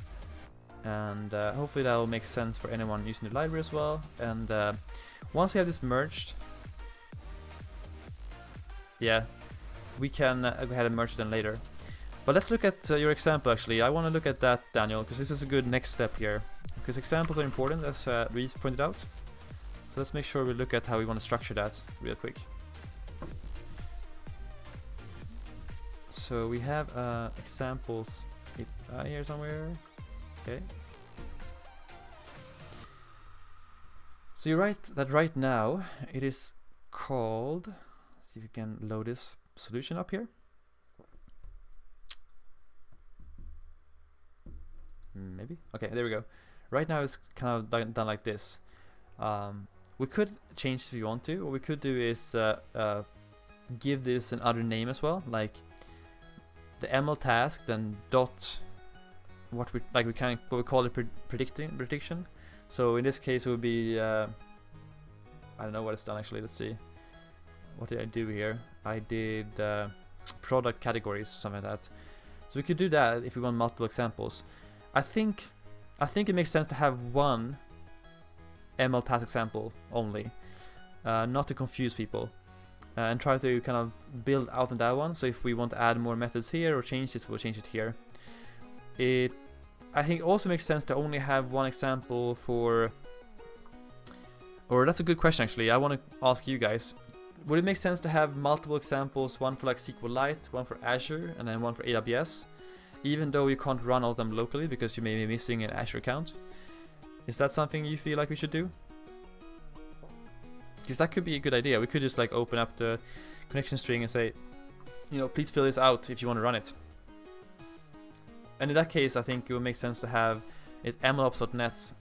And hopefully that will make sense for anyone using the library as well. And once we have this merged, yeah, we can go ahead and merge them later. But let's look at your example actually. I want to look at that, Daniel, because this is a good next step here. Because examples are important, as Reese pointed out. So let's make sure we look at how we want to structure that real quick. So we have examples here somewhere. Okay. So you're right that right now it is called, let's see if we can load this solution up here. Maybe. Okay, there we go. Right now it's kind of done like this. We could change if you want to. What we could do is give this another name as well, like the ML task, then dot what we call it prediction. So in this case it would be I don't know what it's done actually. Let's see. What did I do here? I did product categories, something like that. So we could do that if we want multiple examples. I think it makes sense to have one ML task example only, not to confuse people. And try to kind of build out on that one. So if we want to add more methods here or change this, we'll change it here. I think it also makes sense to only have one example for, or that's a good question actually. I want to ask you guys, would it make sense to have multiple examples, one for like SQLite, one for Azure, and then one for AWS, even though you can't run all of them locally because you may be missing an Azure account? Is that something you feel like we should do? Because that could be a good idea. We could just like open up the connection string and say, please fill this out if you want to run it. And in that case, I think it would make sense to have it MLOps.net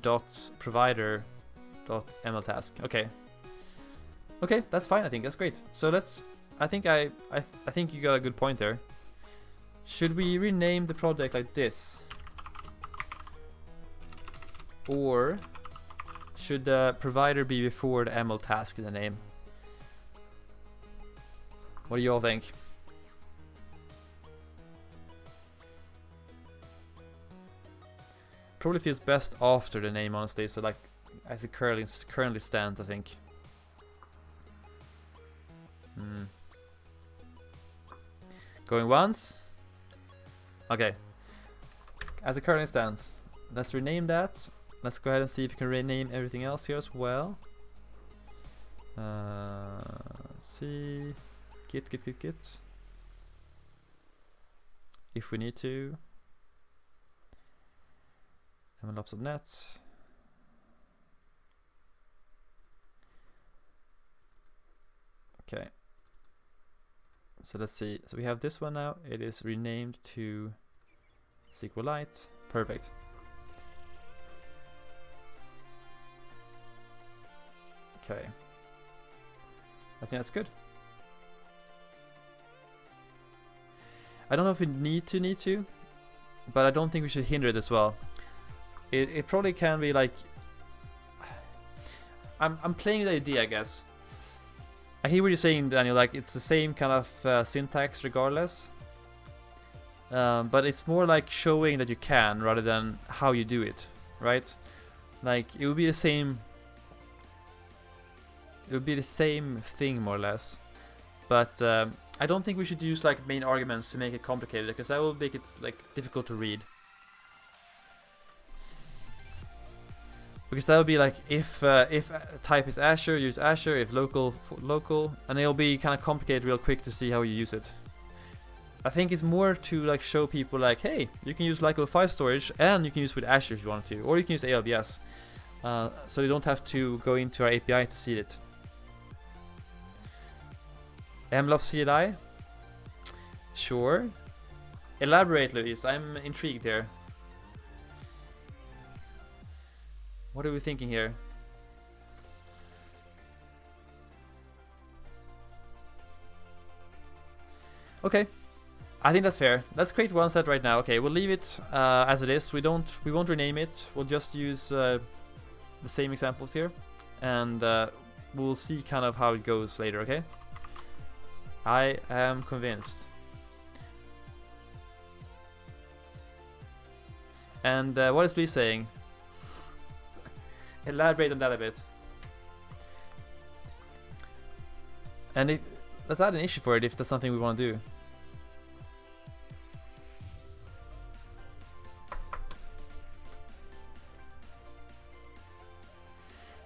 dot provider dot ML task. Okay, that's fine. I think that's great. So I think you got a good point there. Should we rename the project like this, or should the provider be before the ML task in the name? What do you all think? Probably feels best after the name, honestly. So like, as it currently stands, I think. Going once. Okay. As it currently stands, let's rename that. Let's go ahead and see if we can rename everything else here as well. Let's see. Git. If we need to. MLOps.net. Okay. So let's see. So we have this one now. It is renamed to SQLite. Perfect. Okay. I think that's good. I don't know if we need to, but I don't think we should hinder it as well. It probably can be like, I'm playing with the idea, I guess. I hear what you're saying, Daniel, like it's the same kind of syntax regardless. But it's more like showing that you can rather than how you do it, right? Like it would be the same. It would be the same thing more or less, but I don't think we should use like main arguments to make it complicated, because that will make it like difficult to read. Because that would be like if type is Azure, use Azure. If local, local, and it'll be kind of complicated real quick to see how you use it. I think it's more to like show people like, hey, you can use local file storage and you can use with Azure if you want to, or you can use AWS, so you don't have to go into our API to see it. MLOps CLI? Sure. Elaborate, Luis. I'm intrigued here. What are we thinking here? Okay. I think that's fair. Let's create one set right now. Okay, we'll leave it as it is. We won't rename it. We'll just use the same examples here, and we'll see kind of how it goes later. Okay. I am convinced. And what is Luis saying? Elaborate on that a bit. And let's add an issue for it if that's something we want to do.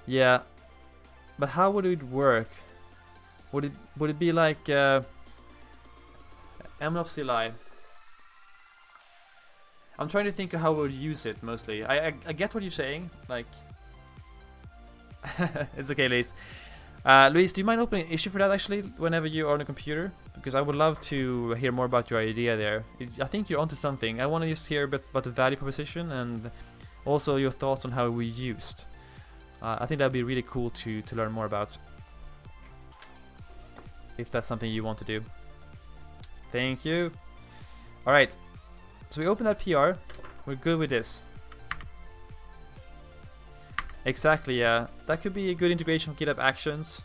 Yeah, but how would it work? Would it be like MLOps CLI? I'm trying to think of how we would use it mostly. I get what you're saying. Like, it's okay, Luis. Luis, do you mind opening an issue for that actually whenever you are on a computer? Because I would love to hear more about your idea there. I think you're onto something. I want to just hear a bit about the value proposition and also your thoughts on how we used. I think that'd be really cool to learn more about, if that's something you want to do. Thank you. All right, so we open that PR. We're good with this. Exactly, yeah. That could be a good integration of GitHub Actions.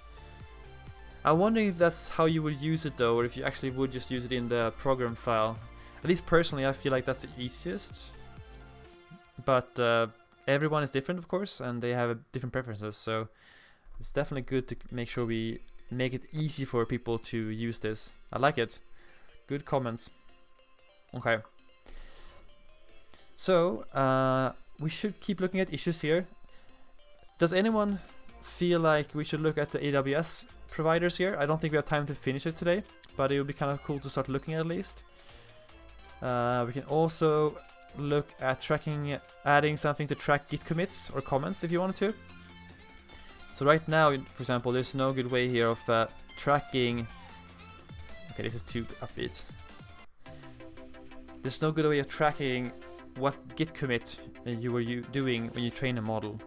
I'm wondering if that's how you would use it though, or if you actually would just use it in the program file. At least personally, I feel like that's the easiest. But everyone is different, of course, and they have different preferences. So it's definitely good to make sure we make it easy for people to use this. I like it. Good comments. Okay. So we should keep looking at issues here. Does anyone feel like we should look at the AWS providers here? I don't think we have time to finish it today, but it would be kind of cool to start looking at least. We can also look at tracking, adding something to track Git commits or comments if you wanted to. So right now, for example, there's no good way here of tracking. Okay, this is too upbeat. There's no good way of tracking what Git commit you were doing when you train a model.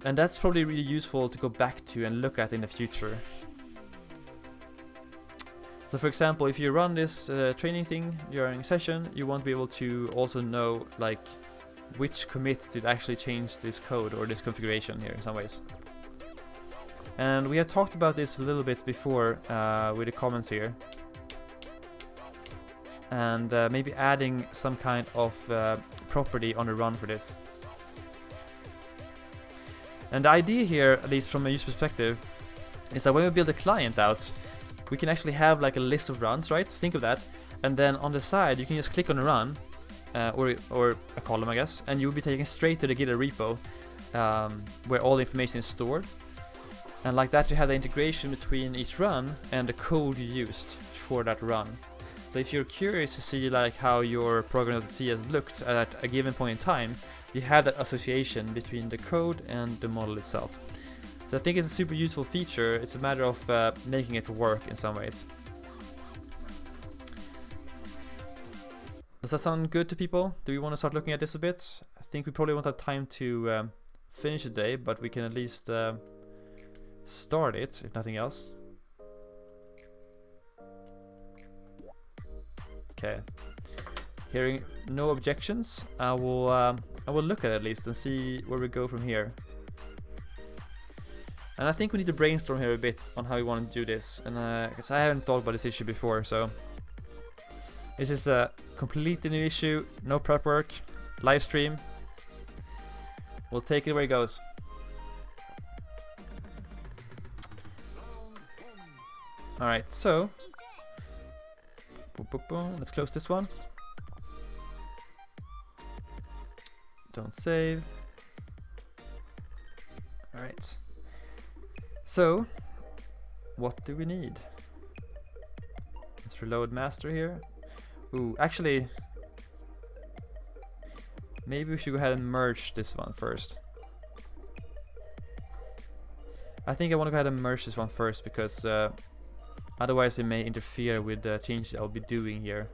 And that's probably really useful to go back to and look at in the future. So for example, if you run this training thing during a session, you want to be able to also know like which commit did actually change this code or this configuration here in some ways. And we have talked about this a little bit before with the comments here. And maybe adding some kind of property on the run for this. And the idea here, at least from a user perspective, is that when we build a client out, we can actually have like a list of runs, right? Think of that. And then on the side, you can just click on a run, or a column, I guess, and you'll be taken straight to the GitHub repo, where all the information is stored. And like that, you have the integration between each run and the code you used for that run. So if you're curious to see like how your program.c has looked at a given point in time, you have that association between the code and the model itself. So I think it's a super useful feature. It's a matter of making it work in some ways. Does that sound good to people? Do we want to start looking at this a bit? I think we probably won't have time to finish today, but we can at least start it, if nothing else. Okay. Hearing no objections, I will look at it at least and see where we go from here. And I think we need to brainstorm here a bit on how we want to do this, and because I haven't thought about this issue before, so this is a completely new issue, no prep work, live stream. We'll take it where it goes. Alright, so boom, boom, boom. Let's close this one. Don't save. Alright. So, what do we need? Let's reload master here. Ooh, actually, maybe we should go ahead and merge this one first. I think I want to go ahead and merge this one first because otherwise it may interfere with the changes I'll be doing here.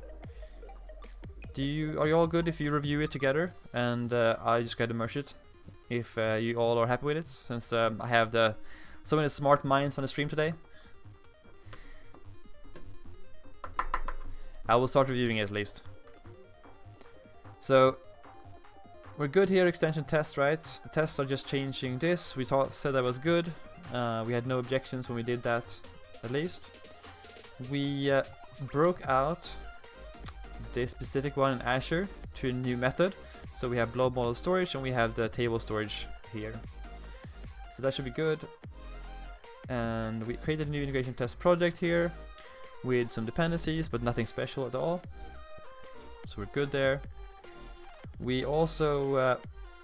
Are you all good if you review it together and I just go ahead and merge it? If you all are happy with it, since I have so many smart minds on the stream today. I will start reviewing it at least. So we're good here, extension test, right? The tests are just changing this. We said that was good. We had no objections when we did that, at least. We broke out this specific one in Azure to a new method. So we have blob model storage and we have the table storage here. So that should be good. And we created a new integration test project here with some dependencies, but nothing special at all. So we're good there. We also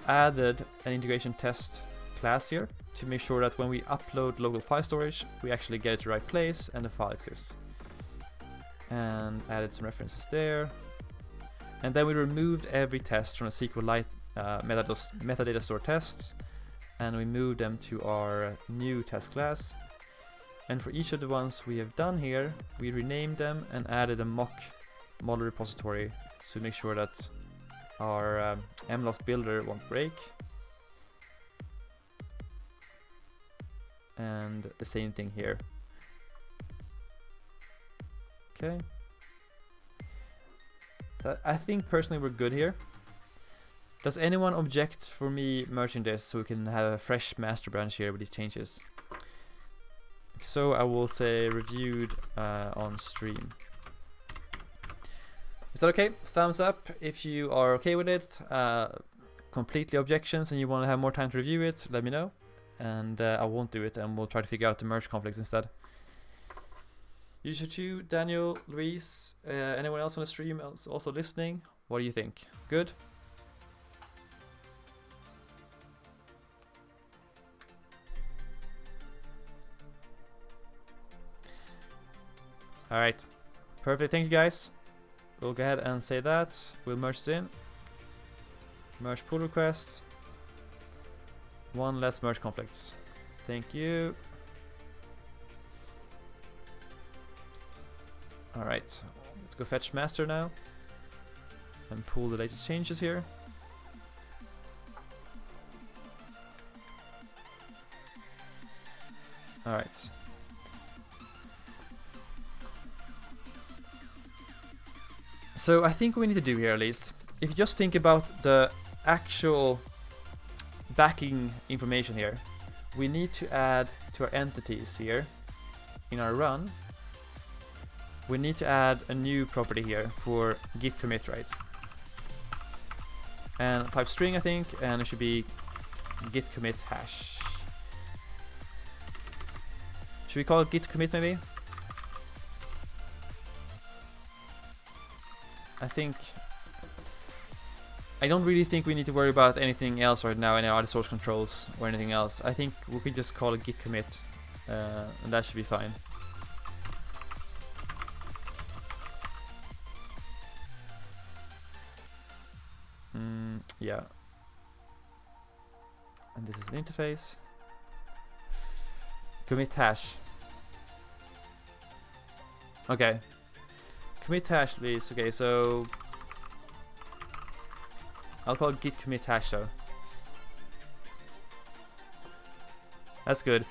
added an integration test class here to make sure that when we upload local file storage, we actually get it to the right place and the file exists. And added some references there. And then we removed every test from a SQLite metadata store test, and we moved them to our new test class. And for each of the ones we have done here, we renamed them and added a mock model repository to make sure that our MLOps builder won't break. And the same thing here. Okay. I think personally we're good here. Does anyone object for me merging this so we can have a fresh master branch here with these changes? So I will say reviewed on stream. Is that okay? Thumbs up if you are okay with it. Completely objections and you want to have more time to review it, let me know. And I won't do it, and we'll try to figure out the merge conflicts instead. User 2, Daniel, Luis, anyone else on the stream else also listening? What do you think? Good? Alright, perfect, thank you guys. We'll go ahead and say that. We'll merge this in. Merge pull requests. One less merge conflicts. Thank you. Alright, let's go fetch master now. And pull the latest changes here. Alright. So I think what we need to do here, at least, if you just think about the actual backing information here, we need to add to our entities here in our run. We need to add a new property here for git commit, right? And type string, I think, and it should be git commit hash. Should we call it git commit maybe? I don't really think we need to worry about anything else right now, any other source controls or anything else. I think we could just call it git commit, and that should be fine. Yeah. And this is an interface. Commit hash. Okay. Commit hash, please. Okay, so I'll call it git commit hash though. That's good.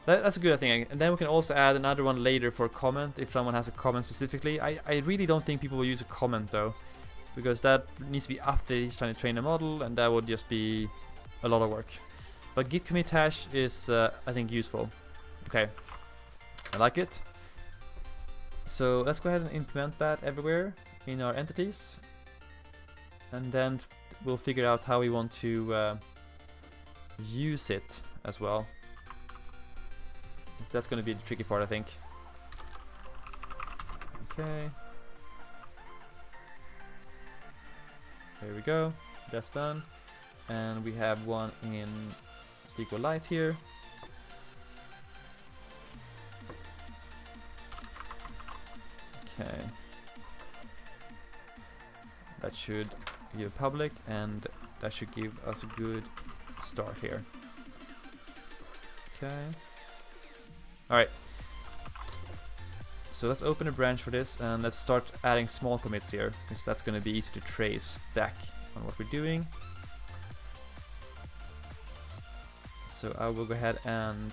That's a good thing. And then we can also add another one later for comment if someone has a comment specifically. I really don't think people will use a comment though, because that needs to be updated each time you train a model, and that would just be a lot of work. But git commit hash is, I think, useful. Okay, I like it. So let's go ahead and implement that everywhere in our entities, and then we'll figure out how we want to use it as well. That's going to be the tricky part, I think. Okay. There we go. That's done. And we have one in SQLite here. Okay. That should give public, and that should give us a good start here. Okay. Alright. So let's open a branch for this, and let's start adding small commits here, because that's going to be easy to trace back on what we're doing. So I will go ahead and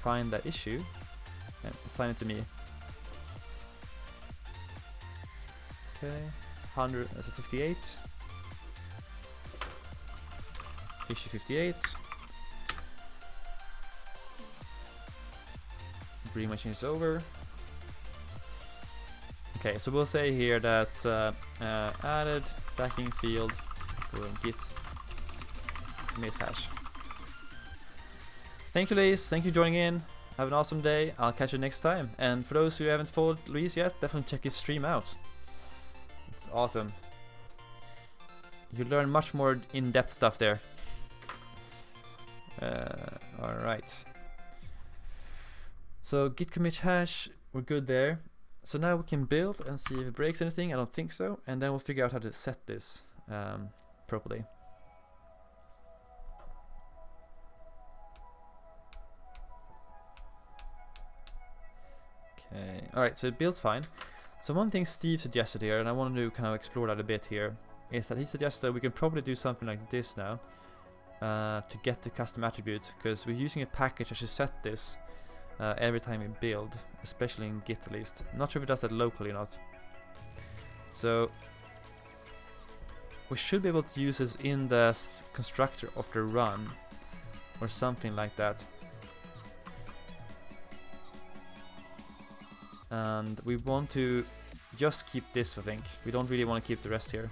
find that issue and assign it to me. Okay, 100 as a 58. Issue 58. Bring my changes over. Okay, so we'll say here that added backing field for git commit hash. Thank you, Luis. Thank you for joining in. Have an awesome day. I'll catch you next time. And for those who haven't followed Luis yet, definitely check his stream out. It's awesome. You learn much more in-depth stuff there. Alright. So git commit hash, we're good there. So now we can build and see if it breaks anything. I don't think so. And then we'll figure out how to set this properly. Okay, alright, so it builds fine. So one thing Steve suggested here, and I want to kind of explore that a bit here, is that he suggested that we can probably do something like this now to get the custom attribute, because we're using a package that should set this every time we build, especially in Git at least. I'm not sure if it does that locally or not. So we should be able to use this in the constructor of the run or something like that. And we want to just keep this, I think. We don't really want to keep the rest here.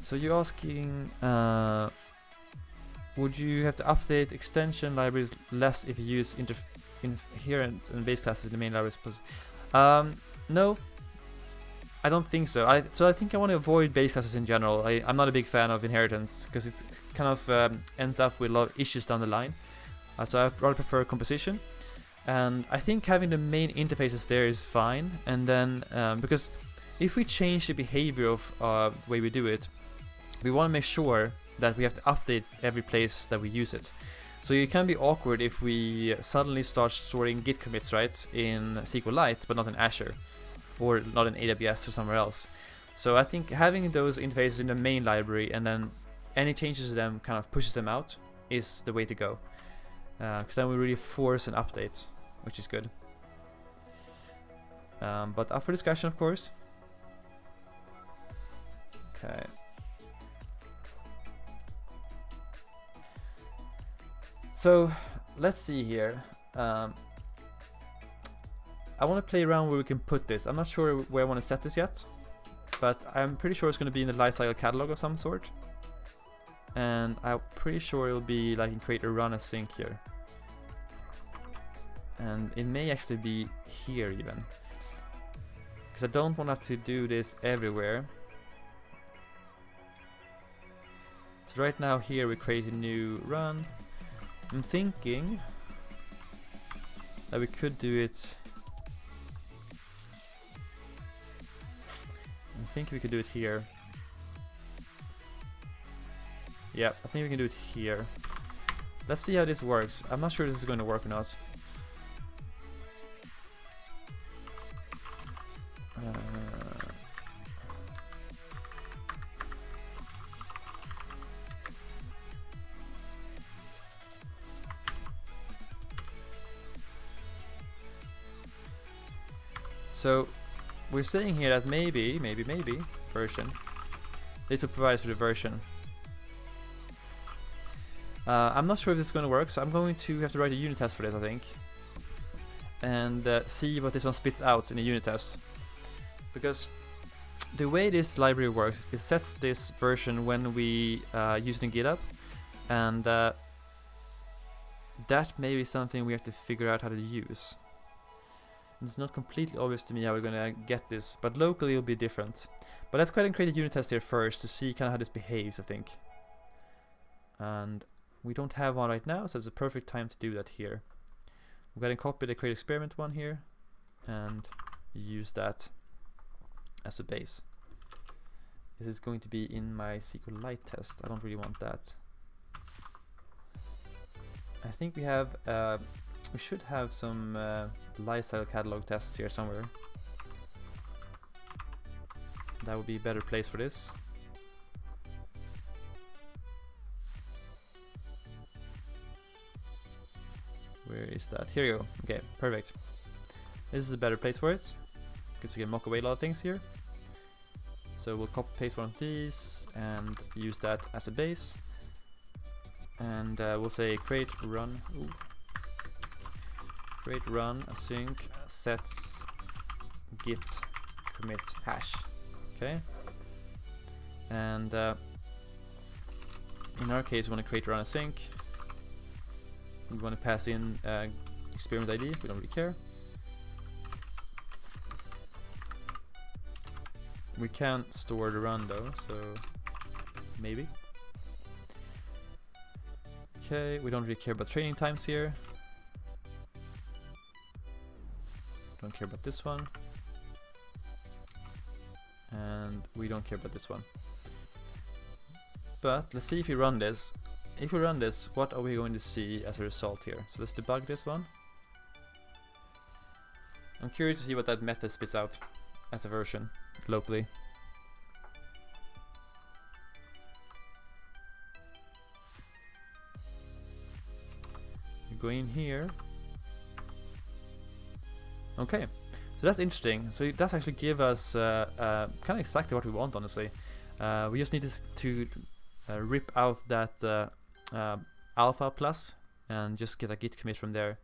So you're asking, would you have to update extension libraries less if you use inherent and base classes in the main libraries? No, I don't think so. So I think I want to avoid base classes in general. I'm not a big fan of inheritance because it kind of ends up with a lot of issues down the line. So I rather prefer composition. And I think having the main interfaces there is fine. And then, because if we change the behavior of the way we do it, we want to make sure that we have to update every place that we use it. So it can be awkward if we suddenly start storing git commits, right, in SQLite, but not in Azure, or not in AWS or somewhere else. So I think having those interfaces in the main library and then any changes to them kind of pushes them out is the way to go. Because then we really force an update, which is good. But up for discussion, of course. Okay. So let's see here. I want to play around where we can put this. I'm not sure where I want to set this yet, but I'm pretty sure it's going to be in the lifecycle catalog of some sort. And I'm pretty sure it'll be like in create a run async here. And it may actually be here even. Because I don't want to have to do this everywhere. So right now here we create a new run. I'm thinking that we could do it. I think we could do it here. Yeah, I think we can do it here. Let's see how this works. I'm not sure this is going to work or not. So we're saying here that maybe version. This will provide us with a version. I'm not sure if this is going to work, so I'm going to have to write a unit test for this, I think. And see what this one spits out in a unit test. Because the way this library works, it sets this version when we use it in GitHub. And that may be something we have to figure out how to use. It's not completely obvious to me how we're gonna get this, but locally it'll be different. But let's go ahead and create a unit test here first to see kind of how this behaves, I think. And we don't have one right now, so it's a perfect time to do that here. We'll go ahead and copy the create experiment one here and use that as a base. This is going to be in my SQLite test. I don't really want that. I think we have we should have some lifestyle catalog tests here somewhere. That would be a better place for this. Where is that? Here you go. Okay, perfect. This is a better place for it, because we can mock away a lot of things here. So we'll copy paste one of these and use that as a base. And we'll say create run. Ooh. Create run async sets git commit hash. Okay. And in our case, we want to create run async. We want to pass in experiment ID. We don't really care. We can't store the run though, so maybe. Okay, we don't really care about training times here. Don't care about this one. And we don't care about this one. But let's see if we run this. If we run this, what are we going to see as a result here? So let's debug this one. I'm curious to see what that method spits out as a version locally. You go in here. Okay, so that's interesting. So it does actually give us kind of exactly what we want, honestly. We just need to rip out that alpha plus and just get a git commit from there.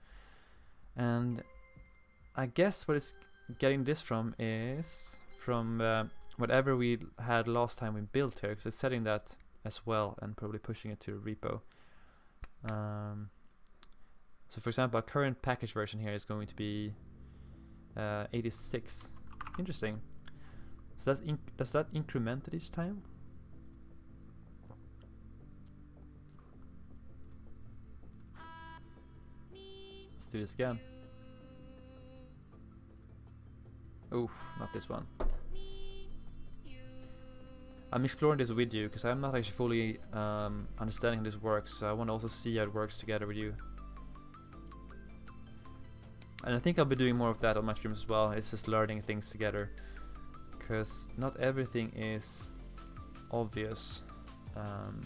And I guess what it's getting this from is from whatever we had last time we built here, because it's setting that as well and probably pushing it to the repo. So for example, our current package version here is going to be 86. Interesting. So does that increment it each time? Let's do this again. Oh, not this one. I'm exploring this with you because I'm not actually fully understanding how this works. So I want to also see how it works together with you. And I think I'll be doing more of that on my streams as well. It's just learning things together, because not everything is obvious. And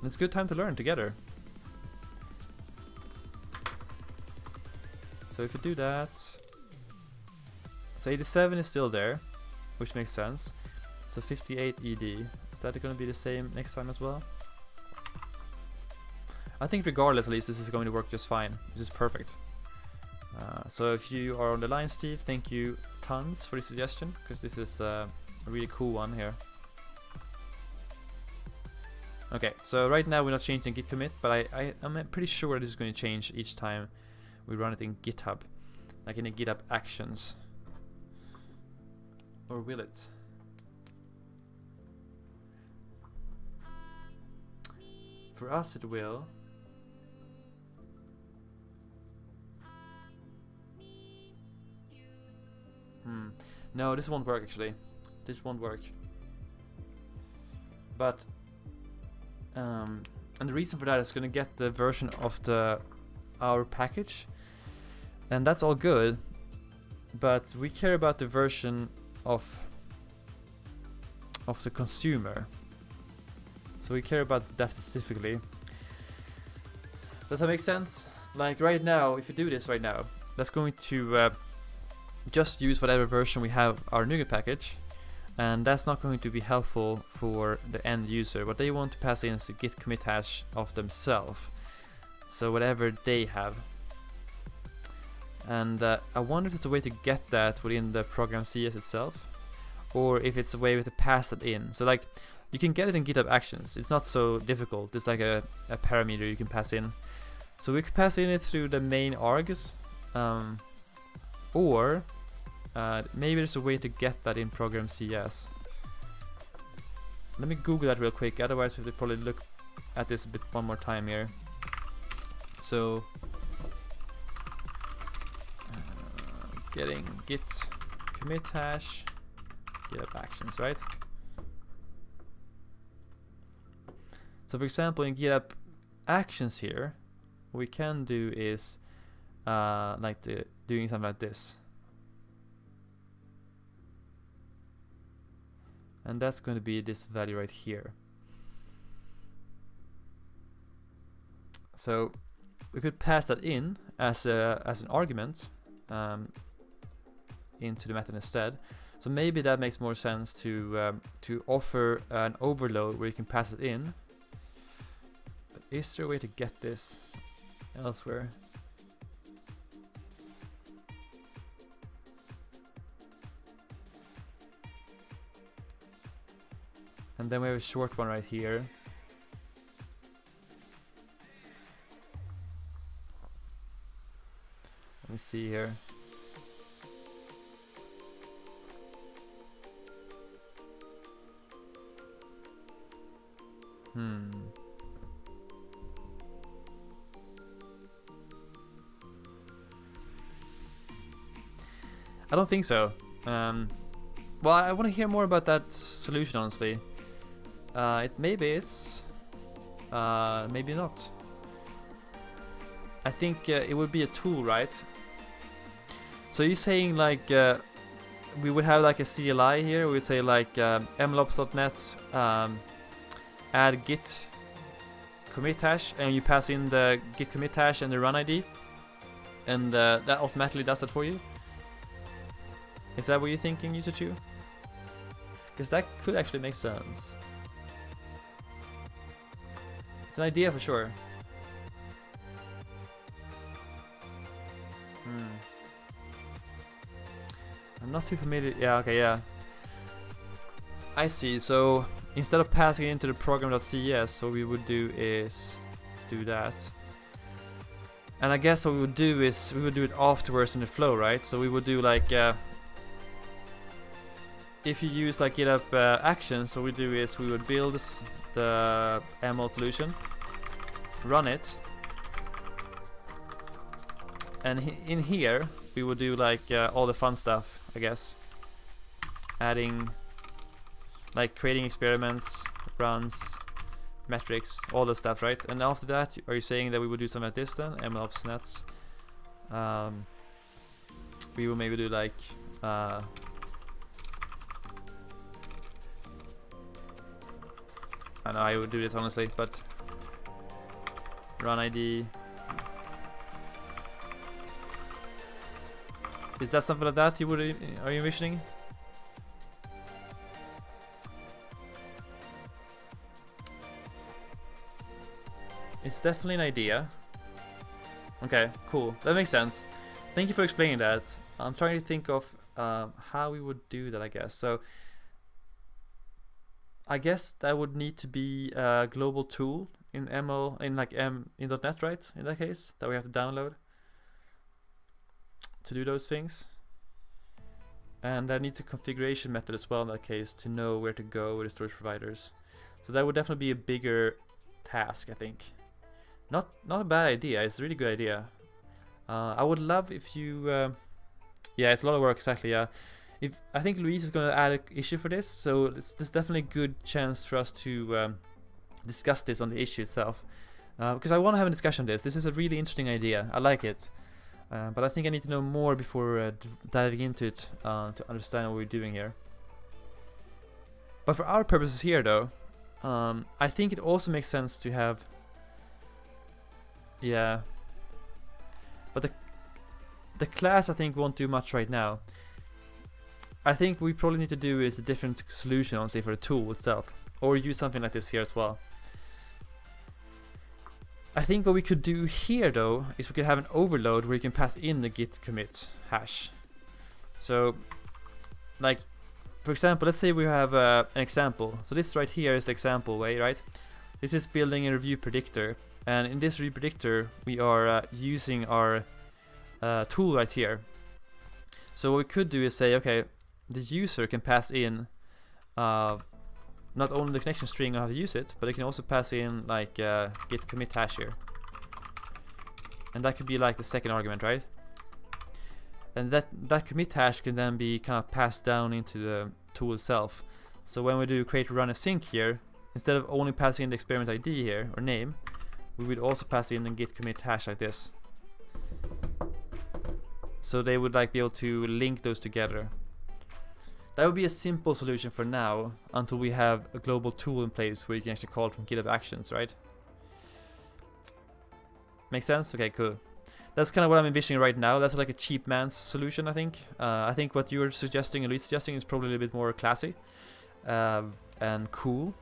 it's a good time to learn together. So if you do that, so 87 is still there, which makes sense. So 58 ED, is that going to be the same next time as well? I think regardless, at least this is going to work just fine. This is perfect. So if you are on the line, Steve, thank you tons for the suggestion, because this is a really cool one here. Okay, so right now we're not changing git commit, but I'm pretty sure this is going to change each time we run it in GitHub, like in the GitHub actions. Or will it? For us it will. No, this won't work actually. This won't work. But And the reason for that is going to get the version of our package, and that's all good, but we care about the version of the consumer. So we care about that specifically. Does that make sense? Like right now, if you do this right now, that's going to just use whatever version we have our NuGet package, and that's not going to be helpful for the end user. What they want to pass in is a git commit hash of themselves, so whatever they have. And I wonder if there's a way to get that within the program CS itself, or if it's a way to pass that in. So like, you can get it in GitHub Actions. It's not so difficult. It's like a parameter you can pass in. So we could pass in it through the main args, or maybe there's a way to get that in program CS. Let me Google that real quick. Otherwise, we have to probably look at this a bit one more time here. So getting git commit hash GitHub Actions, right? So for example, in GitHub Actions here, what we can do is doing something like this. And that's going to be this value right here. So we could pass that in as an argument into the method instead. So maybe that makes more sense to offer an overload where you can pass it in. But is there a way to get this elsewhere? And then we have a short one right here. Let me see here. I don't think so. Well, I want to hear more about that solution, honestly. Maybe it's, maybe not. I think it would be a tool, right? So you're saying like we would have like a CLI here. We would say like MLOps.net add git commit hash, and you pass in the git commit hash and the run ID, and that automatically does that for you. Is that what you're thinking, user 2? Because that could actually make sense. It's an idea for sure. I'm not too familiar. Yeah, okay, yeah. I see. So instead of passing it into the program.cs, what we would do is do that. And I guess what we would do is we would do it afterwards in the flow, right? So we would do like if you use like GitHub Actions, what we do is we would build the ML solution, run it, and in here we would do like all the fun stuff, I guess, adding, like creating experiments, runs, metrics, all the stuff, right? And after that, are you saying that we would do something like this then? MLOps nets. We will maybe do like I know I would do this honestly, but run ID. Is that something like that you would are you envisioning? It's definitely an idea. Okay, cool. That makes sense. Thank you for explaining that. I'm trying to think of how we would do that, I guess. So I guess that would need to be a global tool in ML, in like in .NET, right? In that case, that we have to download to do those things. And that needs a configuration method as well in that case to know where to go with the storage providers. So that would definitely be a bigger task, I think. Not a bad idea. It's a really good idea. I would love if you. Yeah, it's a lot of work, exactly. Yeah. I think Luis is going to add an issue for this, so there's definitely a good chance for us to discuss this on the issue itself, because I want to have a discussion on this. This is a really interesting idea. I like it, but I think I need to know more before diving into it to understand what we're doing here. But for our purposes here, though, I think it also makes sense to have, yeah. But the class I think won't do much right now. I think we probably need to do is a different solution, honestly, for the tool itself, or use something like this here as well. I think what we could do here, though, is we could have an overload where you can pass in the git commit hash. So, like, for example, let's say we have an example. So this right here is the example way, right? This is building a review predictor, and in this review predictor, we are using our tool right here. So what we could do is say, okay, the user can pass in not only the connection string on how to use it, but they can also pass in like git commit hash here. And that could be like the second argument, right? And that commit hash can then be kind of passed down into the tool itself. So when we do create run async here, instead of only passing in the experiment ID here, or name, we would also pass in the git commit hash like this. So they would like be able to link those together. That would be a simple solution for now, until we have a global tool in place where you can actually call it from GitHub Actions, right? Make sense? Okay, cool. That's kind of what I'm envisioning right now. That's like a cheap man's solution, I think. I think what you're suggesting and Luis suggesting is probably a little bit more classy and cool.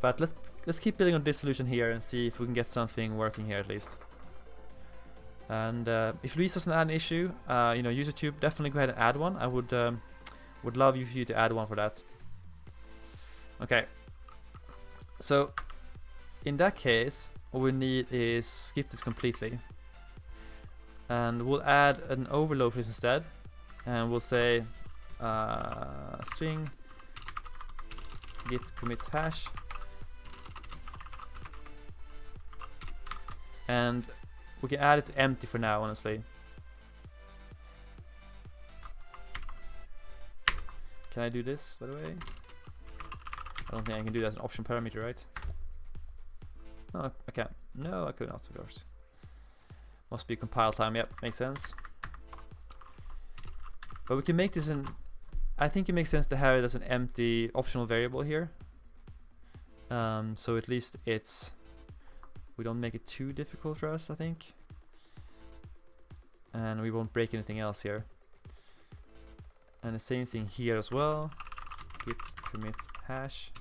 But let's keep building on this solution here and see if we can get something working here at least. And if Luis doesn't add an issue, you know, UserTube, definitely go ahead and add one. I would love you to add one for that. Okay. So in that case, what we need is skip this completely. And we'll add an overload for this instead. And we'll say string git commit hash. And we can add it to empty for now, honestly. Can I do this, by the way? I don't think I can do that as an option parameter, right? No, I can't. No, I could not, of course. Must be compile time. Yep, makes sense. But we can make this an... I think it makes sense to have it as an empty optional variable here. So at least it's... we don't make it too difficult for us, I think. And we won't break anything else here. And the same thing here as well. Git commit hash.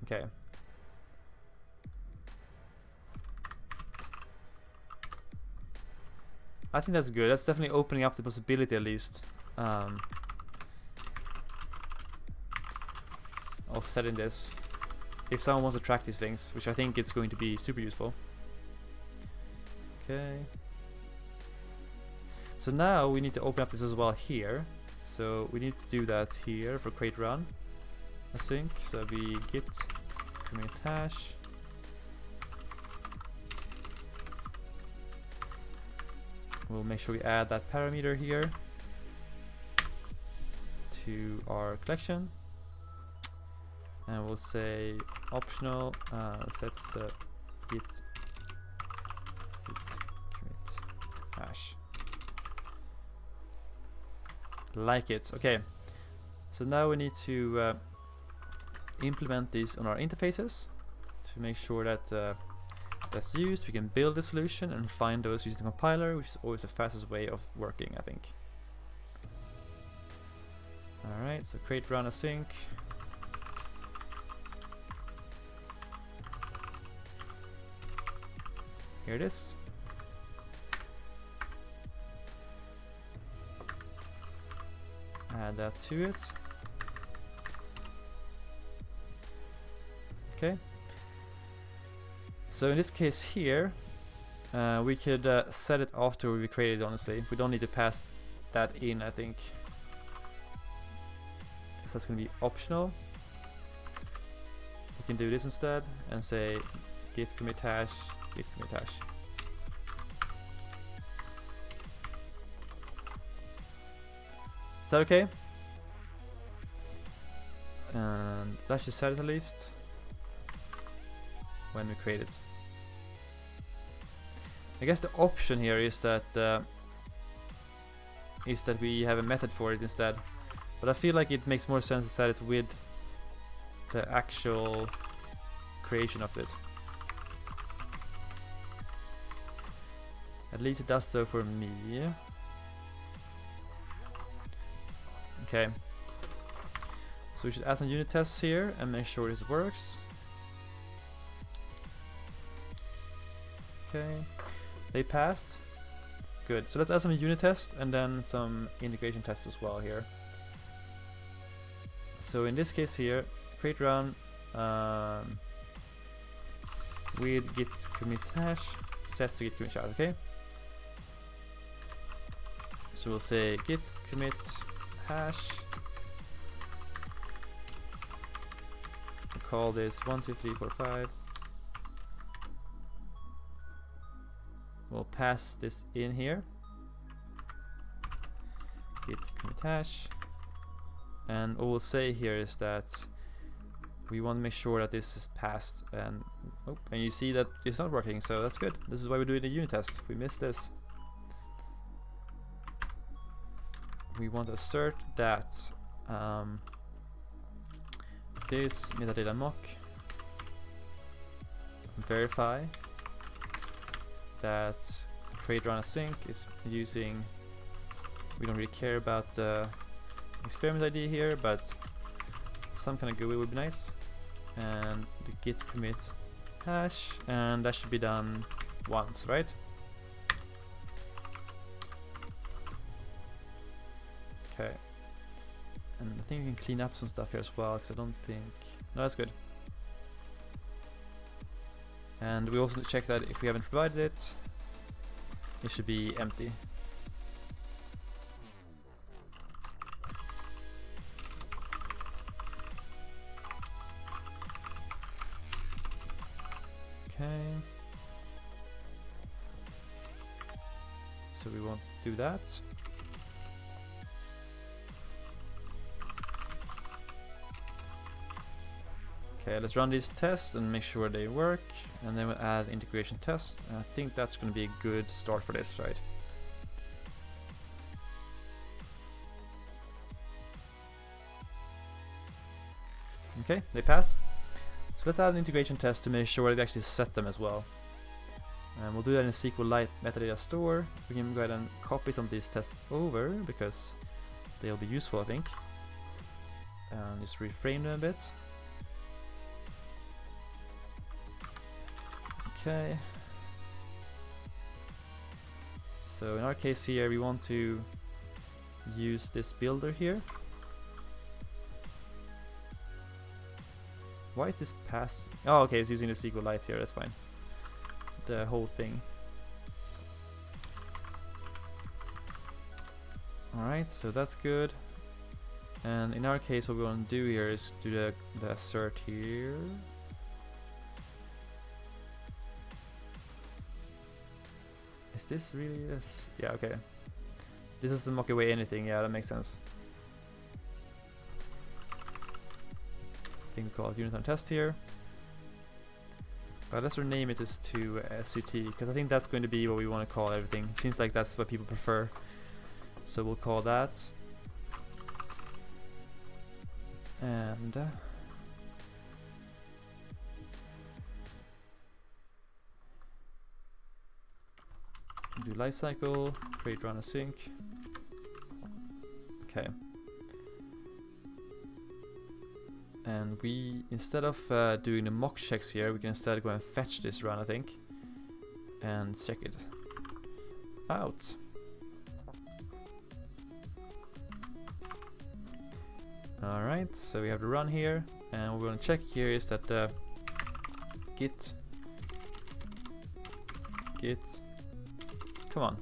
Okay. I think that's good. That's definitely opening up the possibility, at least, of setting this. If someone wants to track these things, which I think it's going to be super useful. Okay. So now we need to open up this as well here. So we need to do that here for create run async. So it'll be git commit hash. We'll make sure we add that parameter here to our collection, and we'll say optional sets the git commit hash. Like it. Okay. So now we need to implement these on our interfaces to make sure that that's used. We can build a solution and find those using the compiler, which is always the fastest way of working, I think. Alright, so create run async. Here it is. Add that to it. Okay. So in this case here, we could set it after we create it, honestly. We don't need to pass that in, I think. so that's going to be optional. We can do this instead and say git commit hash, git commit hash. Is that okay? And that should set it at least when we create it. I guess the option here is that we have a method for it instead, but I feel like it makes more sense to set it with the actual creation of it. At least it does so for me. Okay, so we should add some unit tests here and make sure this works. Okay, they passed. Good, so let's add some unit tests and then some integration tests as well here. So in this case here, create run with git commit hash sets to git commit hash, okay? So we'll say git commit hash. We'll call this 1 2 3 4 5. We'll pass this in here. Git commit hash. And all we'll say here is that we want to make sure that this is passed, and and you see that it's not working, so that's good. This is why we're doing a unit test. We missed this. We want to assert that this metadata mock verify that create run async is using, we don't really care about the experiment ID here, but some kind of GUI would be nice, and the git commit hash, and that should be done once, right? Okay, and I think we can clean up some stuff here as well, because I don't think, no, that's good. And we also check that if we haven't provided it, it should be empty. Okay. So we won't do that. Okay, let's run these tests and make sure they work, and then we'll add integration tests, and I think that's going to be a good start for this, right? Okay, they pass. So let's add an integration test to make sure that we actually set them as well. And we'll do that in a SQLite metadata store. We can go ahead and copy some of these tests over because they'll be useful, I think. And just reframe them a bit. Okay. So in our case here, we want to use this builder here. Why is this pass? Oh, okay, it's using the SQLite here, that's fine. The whole thing. Alright, so that's good. And in our case, what we want to do here is do the assert here. Is this really this? Yeah, okay. This doesn't mock away anything, yeah, that makes sense. I think we call it unit on test here. But let's rename it as to SUT, because I think that's going to be what we want to call everything. It seems like that's what people prefer. So we'll call that. And do lifecycle, create run async. Okay. And we, instead of doing the mock checks here, we can instead go and fetch this run, I think, and check it out. Alright, so we have the run here, and what we want to check here is that git, come on.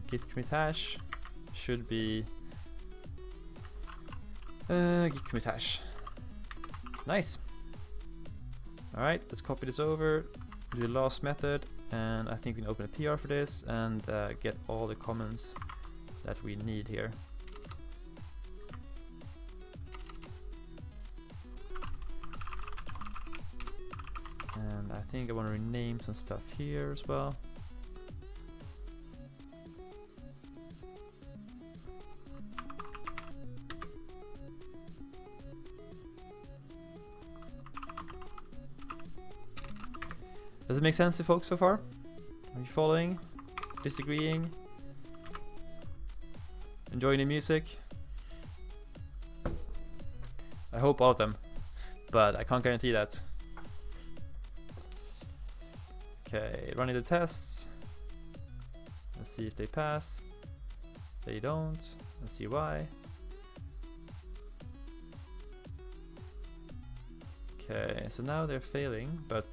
git commit hash should be git commit hash. Nice. Alright, let's copy this over, do the last method, and I think we can open a PR for this and get all the comments that we need here. And I think I want to rename some stuff here as well. Does it make sense to folks so far? Are you following? Disagreeing? Enjoying the music? I hope all of them, but I can't guarantee that. Okay, running the tests. Let's see if they pass. They don't. Let's see why. Okay, so now they're failing, but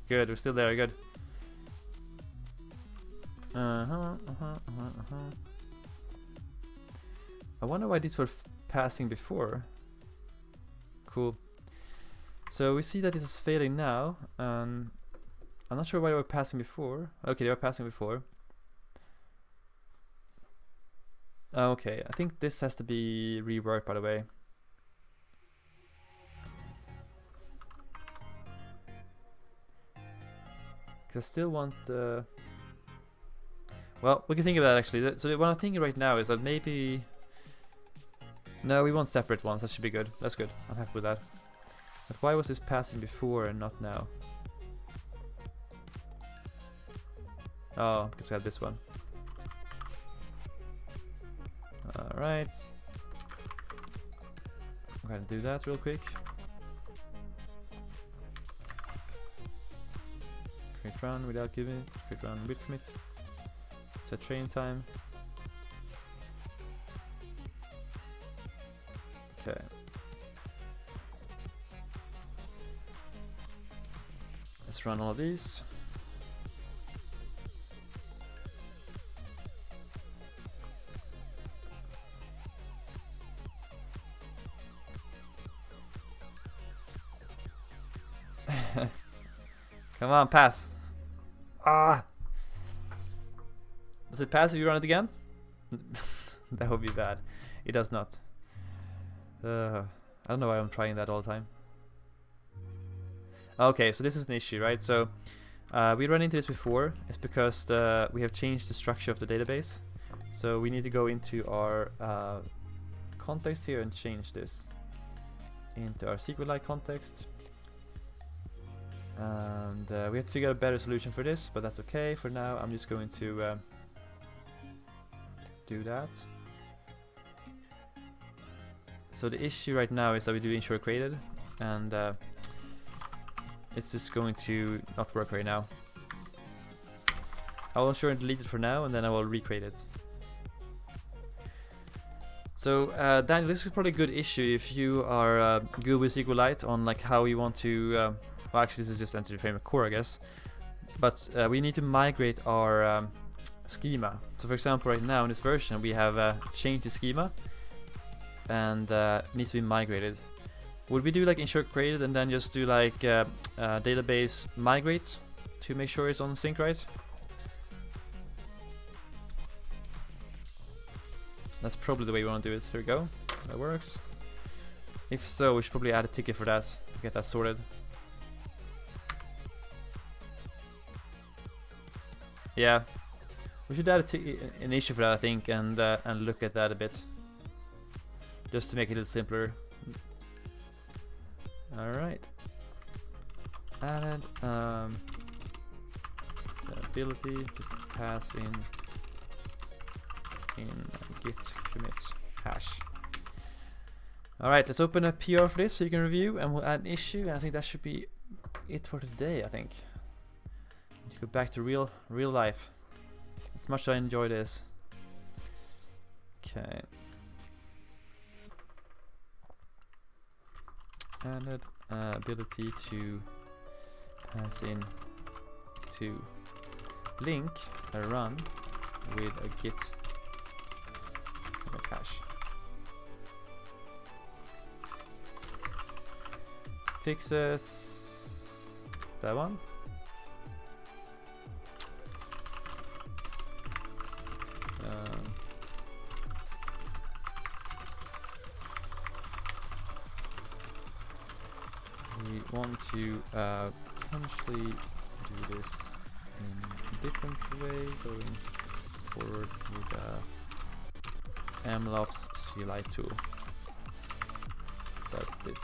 good, we're still there, good. I wonder why these were passing before. Cool. So we see that it is failing now. I'm not sure why they were passing before. Okay, they were passing before. Okay, I think this has to be reworked, by the way. Because I still want the... Well, we can think of that actually. So what I'm thinking right now is that maybe... No, we want separate ones. That should be good. That's good. I'm happy with that. But why was this passing before and not now? Oh, because we had this one. Alright. I'm gonna do that real quick. Create run without giving, create run with commit. Set train time. Okay. Let's run all of these. Come on, pass. Ah! Does it pass if you run it again? That would be bad. It does not. I don't know why I'm trying that all the time. Okay, so this is an issue, right? So we ran into this before. It's because we have changed the structure of the database. So we need to go into our context here and change this into our SQLite context. And we have to figure out a better solution for this, but that's okay. For now, I'm just going to do that. So the issue right now is that we do ensure created, and it's just going to not work right now. I will ensure and delete it for now, and then I will recreate it. So Daniel, this is probably a good issue if you are good with SQLite on like how you want to. Well, actually, this is just Entity Framework Core, I guess. But we need to migrate our schema. So, for example, right now in this version, we have changed the schema and needs to be migrated. Would we do like ensure created and then just do like database migrate to make sure it's on sync, right? That's probably the way we want to do it. Here we go. That works. If so, we should probably add a ticket for that to get that sorted. Yeah, we should add an issue for that, I think, and look at that a bit, just to make it a little simpler. All right, added the ability to pass in git commit hash. All right, let's open a PR for this so you can review, and we'll add an issue. And I think that should be it for today. I think. Go back to real life. As much as I enjoy this. Okay. Added ability to pass in to link a run with a git commit hash. Fixes that one. We want to potentially do this in a different way going forward with MLOps CLI tool. But this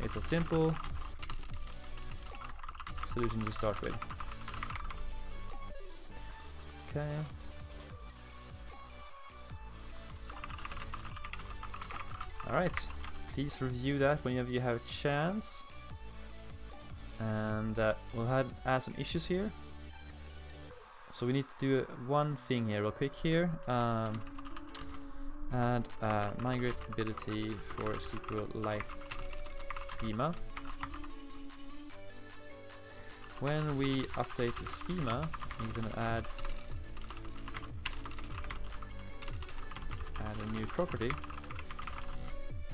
is a simple solution to start with. Okay. Alright, please review that whenever you have a chance. And we'll add some issues here. So we need to do one thing here real quick here. Add migrate ability for SQLite schema. When we update the schema, we're gonna add a new property.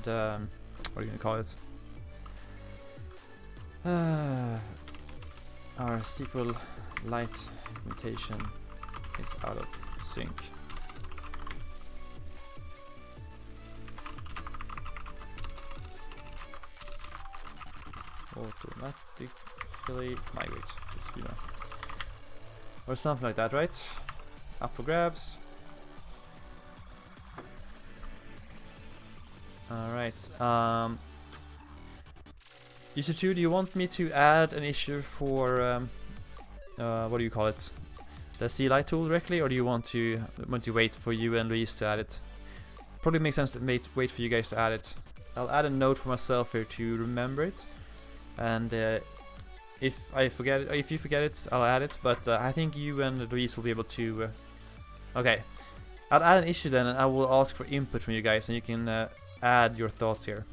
The what are you gonna call it? Our SQLite mutation is out of sync. Automatically migrate the schema. Or something like that, right? Up for grabs. Alright. User 2, do you want me to add an issue for what do you call it? The CLI tool directly, or do you want to wait for you and Luis to add it? Probably makes sense to wait for you guys to add it. I'll add a note for myself here to remember it, and if you forget it, I'll add it. But I think you and Luis will be able to. Okay, I'll add an issue then, and I will ask for input from you guys, and you can add your thoughts here.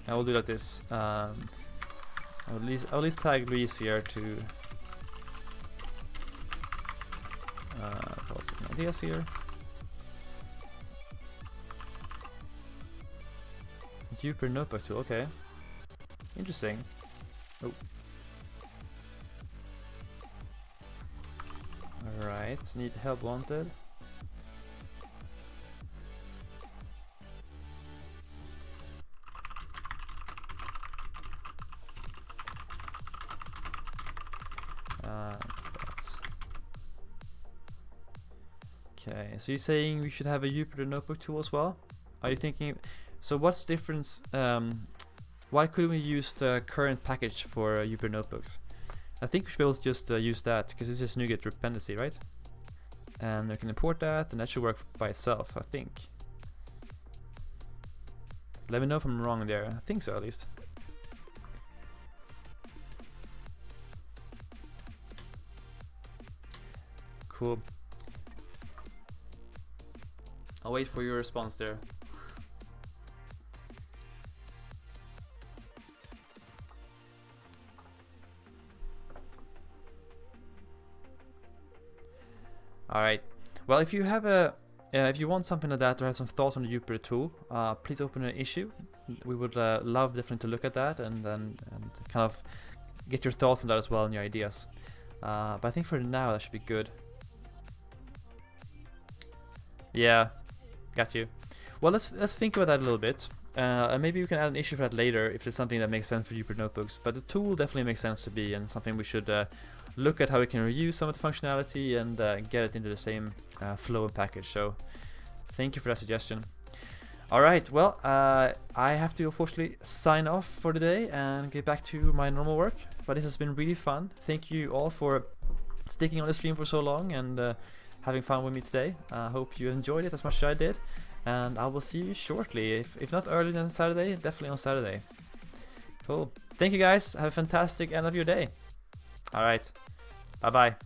I will do like this. I'll at least tag Luis here to put some ideas here. Jupyter Notebook tool, okay. Interesting. Oh. Alright, need help wanted. Okay, so you're saying we should have a Jupyter Notebook tool as well? Are you thinking, so what's the difference, why couldn't we use the current package for Jupyter Notebooks? I think we should be able to just use that, because it's just NuGet dependency, right? And we can import that, and that should work by itself, I think. Let me know if I'm wrong there, I think so at least. Cool. I'll wait for your response there. Alright. Well, if you have if you want something like that or have some thoughts on the Jupyter tool, please open an issue. We would love definitely to look at that and kind of get your thoughts on that as well and your ideas. But I think for now that should be good. Yeah. Got you. Well, let's think about that a little bit, and maybe we can add an issue for that later if there's something that makes sense for Jupyter Notebooks. But the tool definitely makes sense to be, and something we should look at how we can reuse some of the functionality and get it into the same flow and package. So, thank you for that suggestion. All right. Well, I have to unfortunately sign off for today and get back to my normal work. But this has been really fun. Thank you all for sticking on the stream for so long and having fun with me today. I hope you enjoyed it as much as I did, and I will see you shortly, if not earlier than Saturday, definitely on Saturday. Cool. Thank you guys, have a fantastic end of your day. Alright, bye bye.